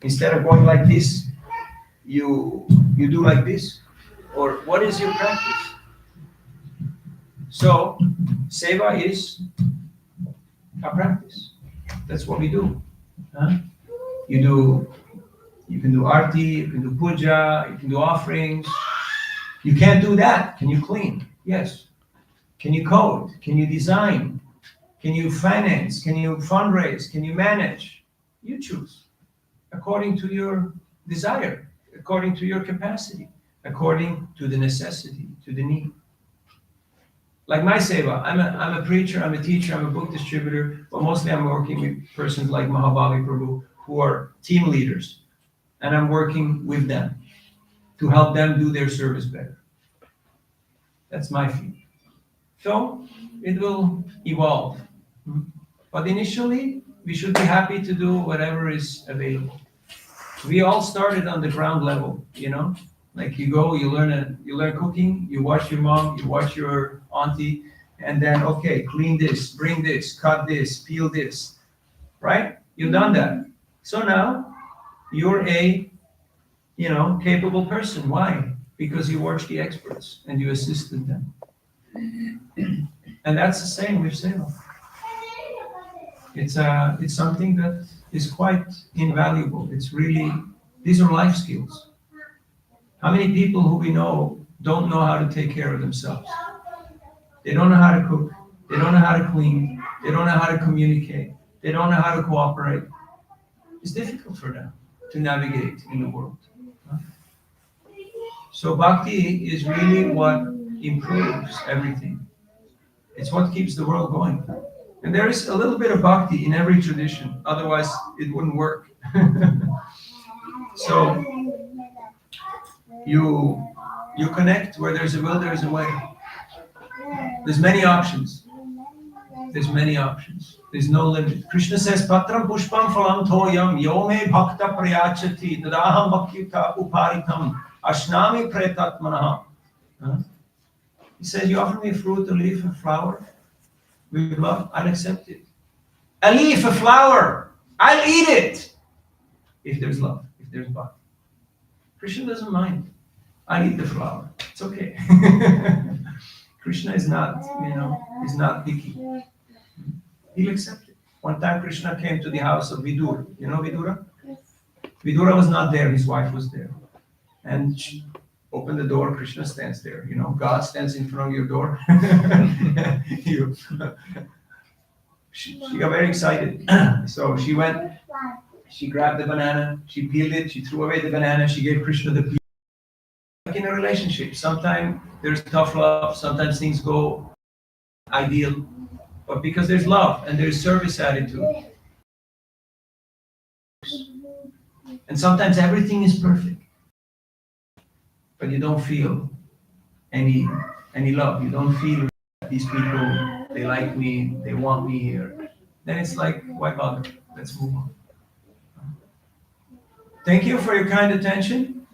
Instead of going like this, you do like this? Or what is your practice? So, seva is a practice. That's what we do. You can do arti, you can do puja, you can do offerings. You can't do that. Can you clean? Yes. Can you code? Can you design? Can you finance? Can you fundraise? Can you manage? You choose according to your desire, according to your capacity, according to the necessity, to the need. Like my seva, I'm a preacher, I'm a teacher, I'm a book distributor, but mostly I'm working with persons like Mahabhavi Prabhu who are team leaders. And I'm working with them to help them do their service better. That's my field. So it will evolve. But initially, we should be happy to do whatever is available. We all started on the ground level, you know? Like you go, you learn cooking, you watch your mom, you watch your auntie, and then, okay, clean this, bring this, cut this, peel this, right? You've done that. So now you're a, capable person. Why? Because you watched the experts and you assisted them. And that's the same with Seva. It's something that is quite invaluable. It's really, these are life skills. How many people who we know don't know how to take care of themselves? They don't know how to cook. They don't know how to clean. They don't know how to communicate. They don't know how to cooperate. It's difficult for them to navigate in the world. So bhakti is really what improves everything. It's what keeps the world going. And there is a little bit of bhakti in every tradition, otherwise it wouldn't work. So you connect where there's a will, there's a way. There's many options. There's many options. There's no limit. Krishna says, Patram pushpam phalam toyam yome bhakta prayachati tadaham bhakyuta uparitam ashnami pretatmanaha. He says, you offer me a fruit, a leaf, a flower, with love, I'll accept it. A leaf, a flower, I'll eat it. If there's love, if there's bhakti. Krishna doesn't mind. I'll eat the flower. It's okay. Krishna is not, is not picky. He'll accept it. One time Krishna came to the house of Vidura. You know Vidura? Yes. Vidura was not there, his wife was there. And she opened the door, Krishna stands there. God stands in front of your door. She got very excited. So she went, she grabbed the banana, she peeled it, she threw away the banana, she gave Krishna the peel. Like in a relationship, sometimes there's tough love, sometimes things go ideal, but because there's love and there's service attitude. And sometimes everything is perfect, but you don't feel any love. You don't feel these people, they like me, they want me here. Then it's like, why bother? Let's move on. Thank you for your kind attention.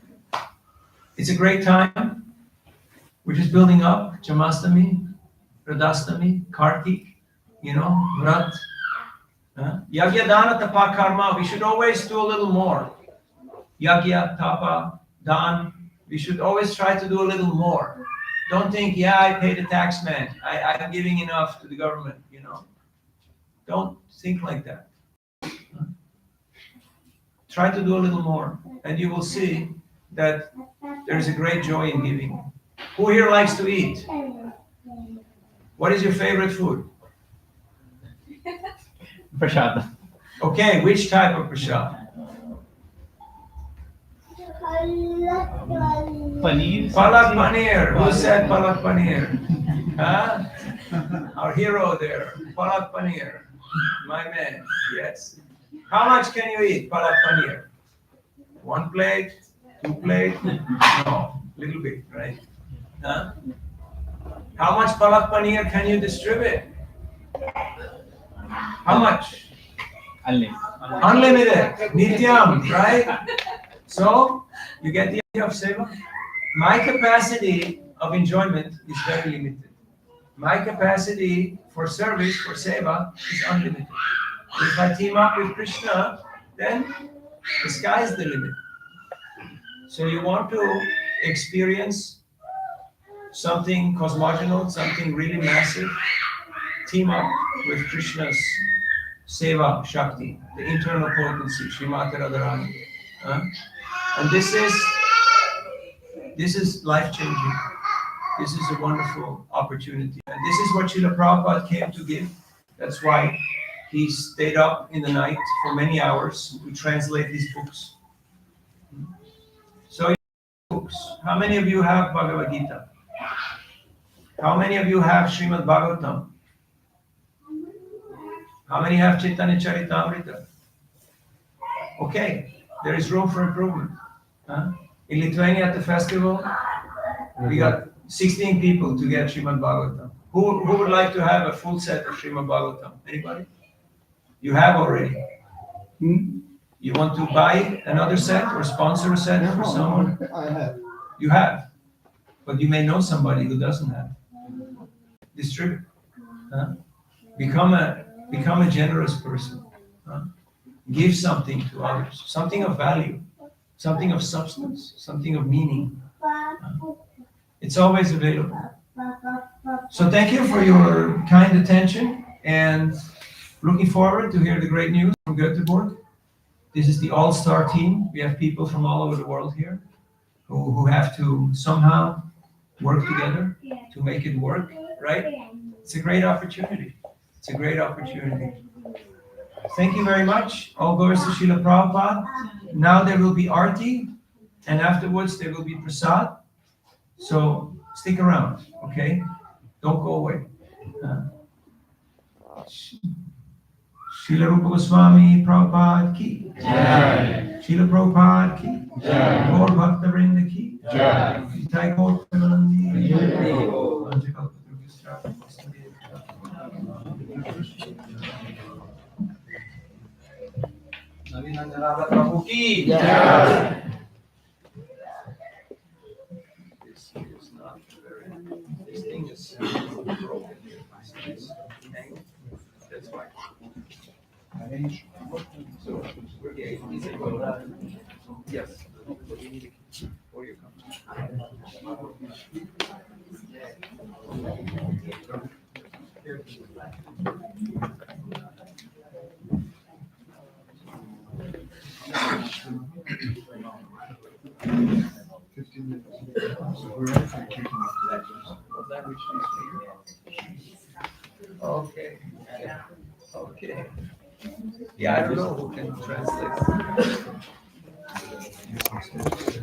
It's a great time. We're just building up Jamastami, Radhastami, Kartik, Vrat. Yagya Dana Tapa Karma. We should always do a little more. Yagya, Tapa, Dan. We should always try to do a little more. Don't think, I pay the tax man. I'm giving enough to the government, Don't think like that. Try to do a little more, and you will see that there's a great joy in giving. Who here likes to eat? What is your favorite food? Prashad. Okay, which type of prashad? Paneer. Palak paneer. Who said palak paneer? Huh? Our hero there. Palak paneer. My man. Yes. How much can you eat palak paneer? 1 plate? 2 plate? No. Little bit, right? Huh? How much palak paneer can you distribute? How much? Unlimited. Nityam, right? So, you get the idea of seva? My capacity of enjoyment is very limited. My capacity for service, for seva, is unlimited. If I team up with Krishna, then the sky is the limit. So you want to experience something cosmogonal, something really massive, team up with Krishna's seva shakti, the internal potency, Srimati Radharani. And this is life-changing. This is a wonderful opportunity. And this is what Srila Prabhupada came to give. That's why he stayed up in the night for many hours to translate these books. So, books. How many of you have Bhagavad Gita? How many of you have Srimad Bhagavatam? How many have Chaitanya Charitamrita? Okay, there is room for improvement. In Lithuania at the festival, we got 16 people to get Srimad Bhagavatam. Who would like to have a full set of Srimad Bhagavatam? Anybody? You have already. You want to buy another set or sponsor a set for someone? I have. You have, but you may know somebody who doesn't have. Distribute. Huh? Become a generous person. Huh? Give something to others, something of value, something of substance, something of meaning. It's always available. So thank you for your kind attention and looking forward to hear the great news from Gothenburg. This is the all-star team. We have people from all over the world here who have to somehow work together to make it work, right? It's a great opportunity. It's a great opportunity. Thank you very much. All glories to Srila Prabhupada. Now there will be Arti, and afterwards there will be Prasad. So stick around, okay? Don't go away. Srila Rupa Goswami Prabhupada ki. Jai. Srila Prabhupada ki. Jai. Gaur Bhakta Vrinda ki. Jai. Jai Gaur Premanandi. Navina Nirada Prabhu ki. Jai. This is not very. This thing is broken. That's why. So we're getting easy. Yes. Or you come. Okay. Okay. Yeah, I don't know who can translate.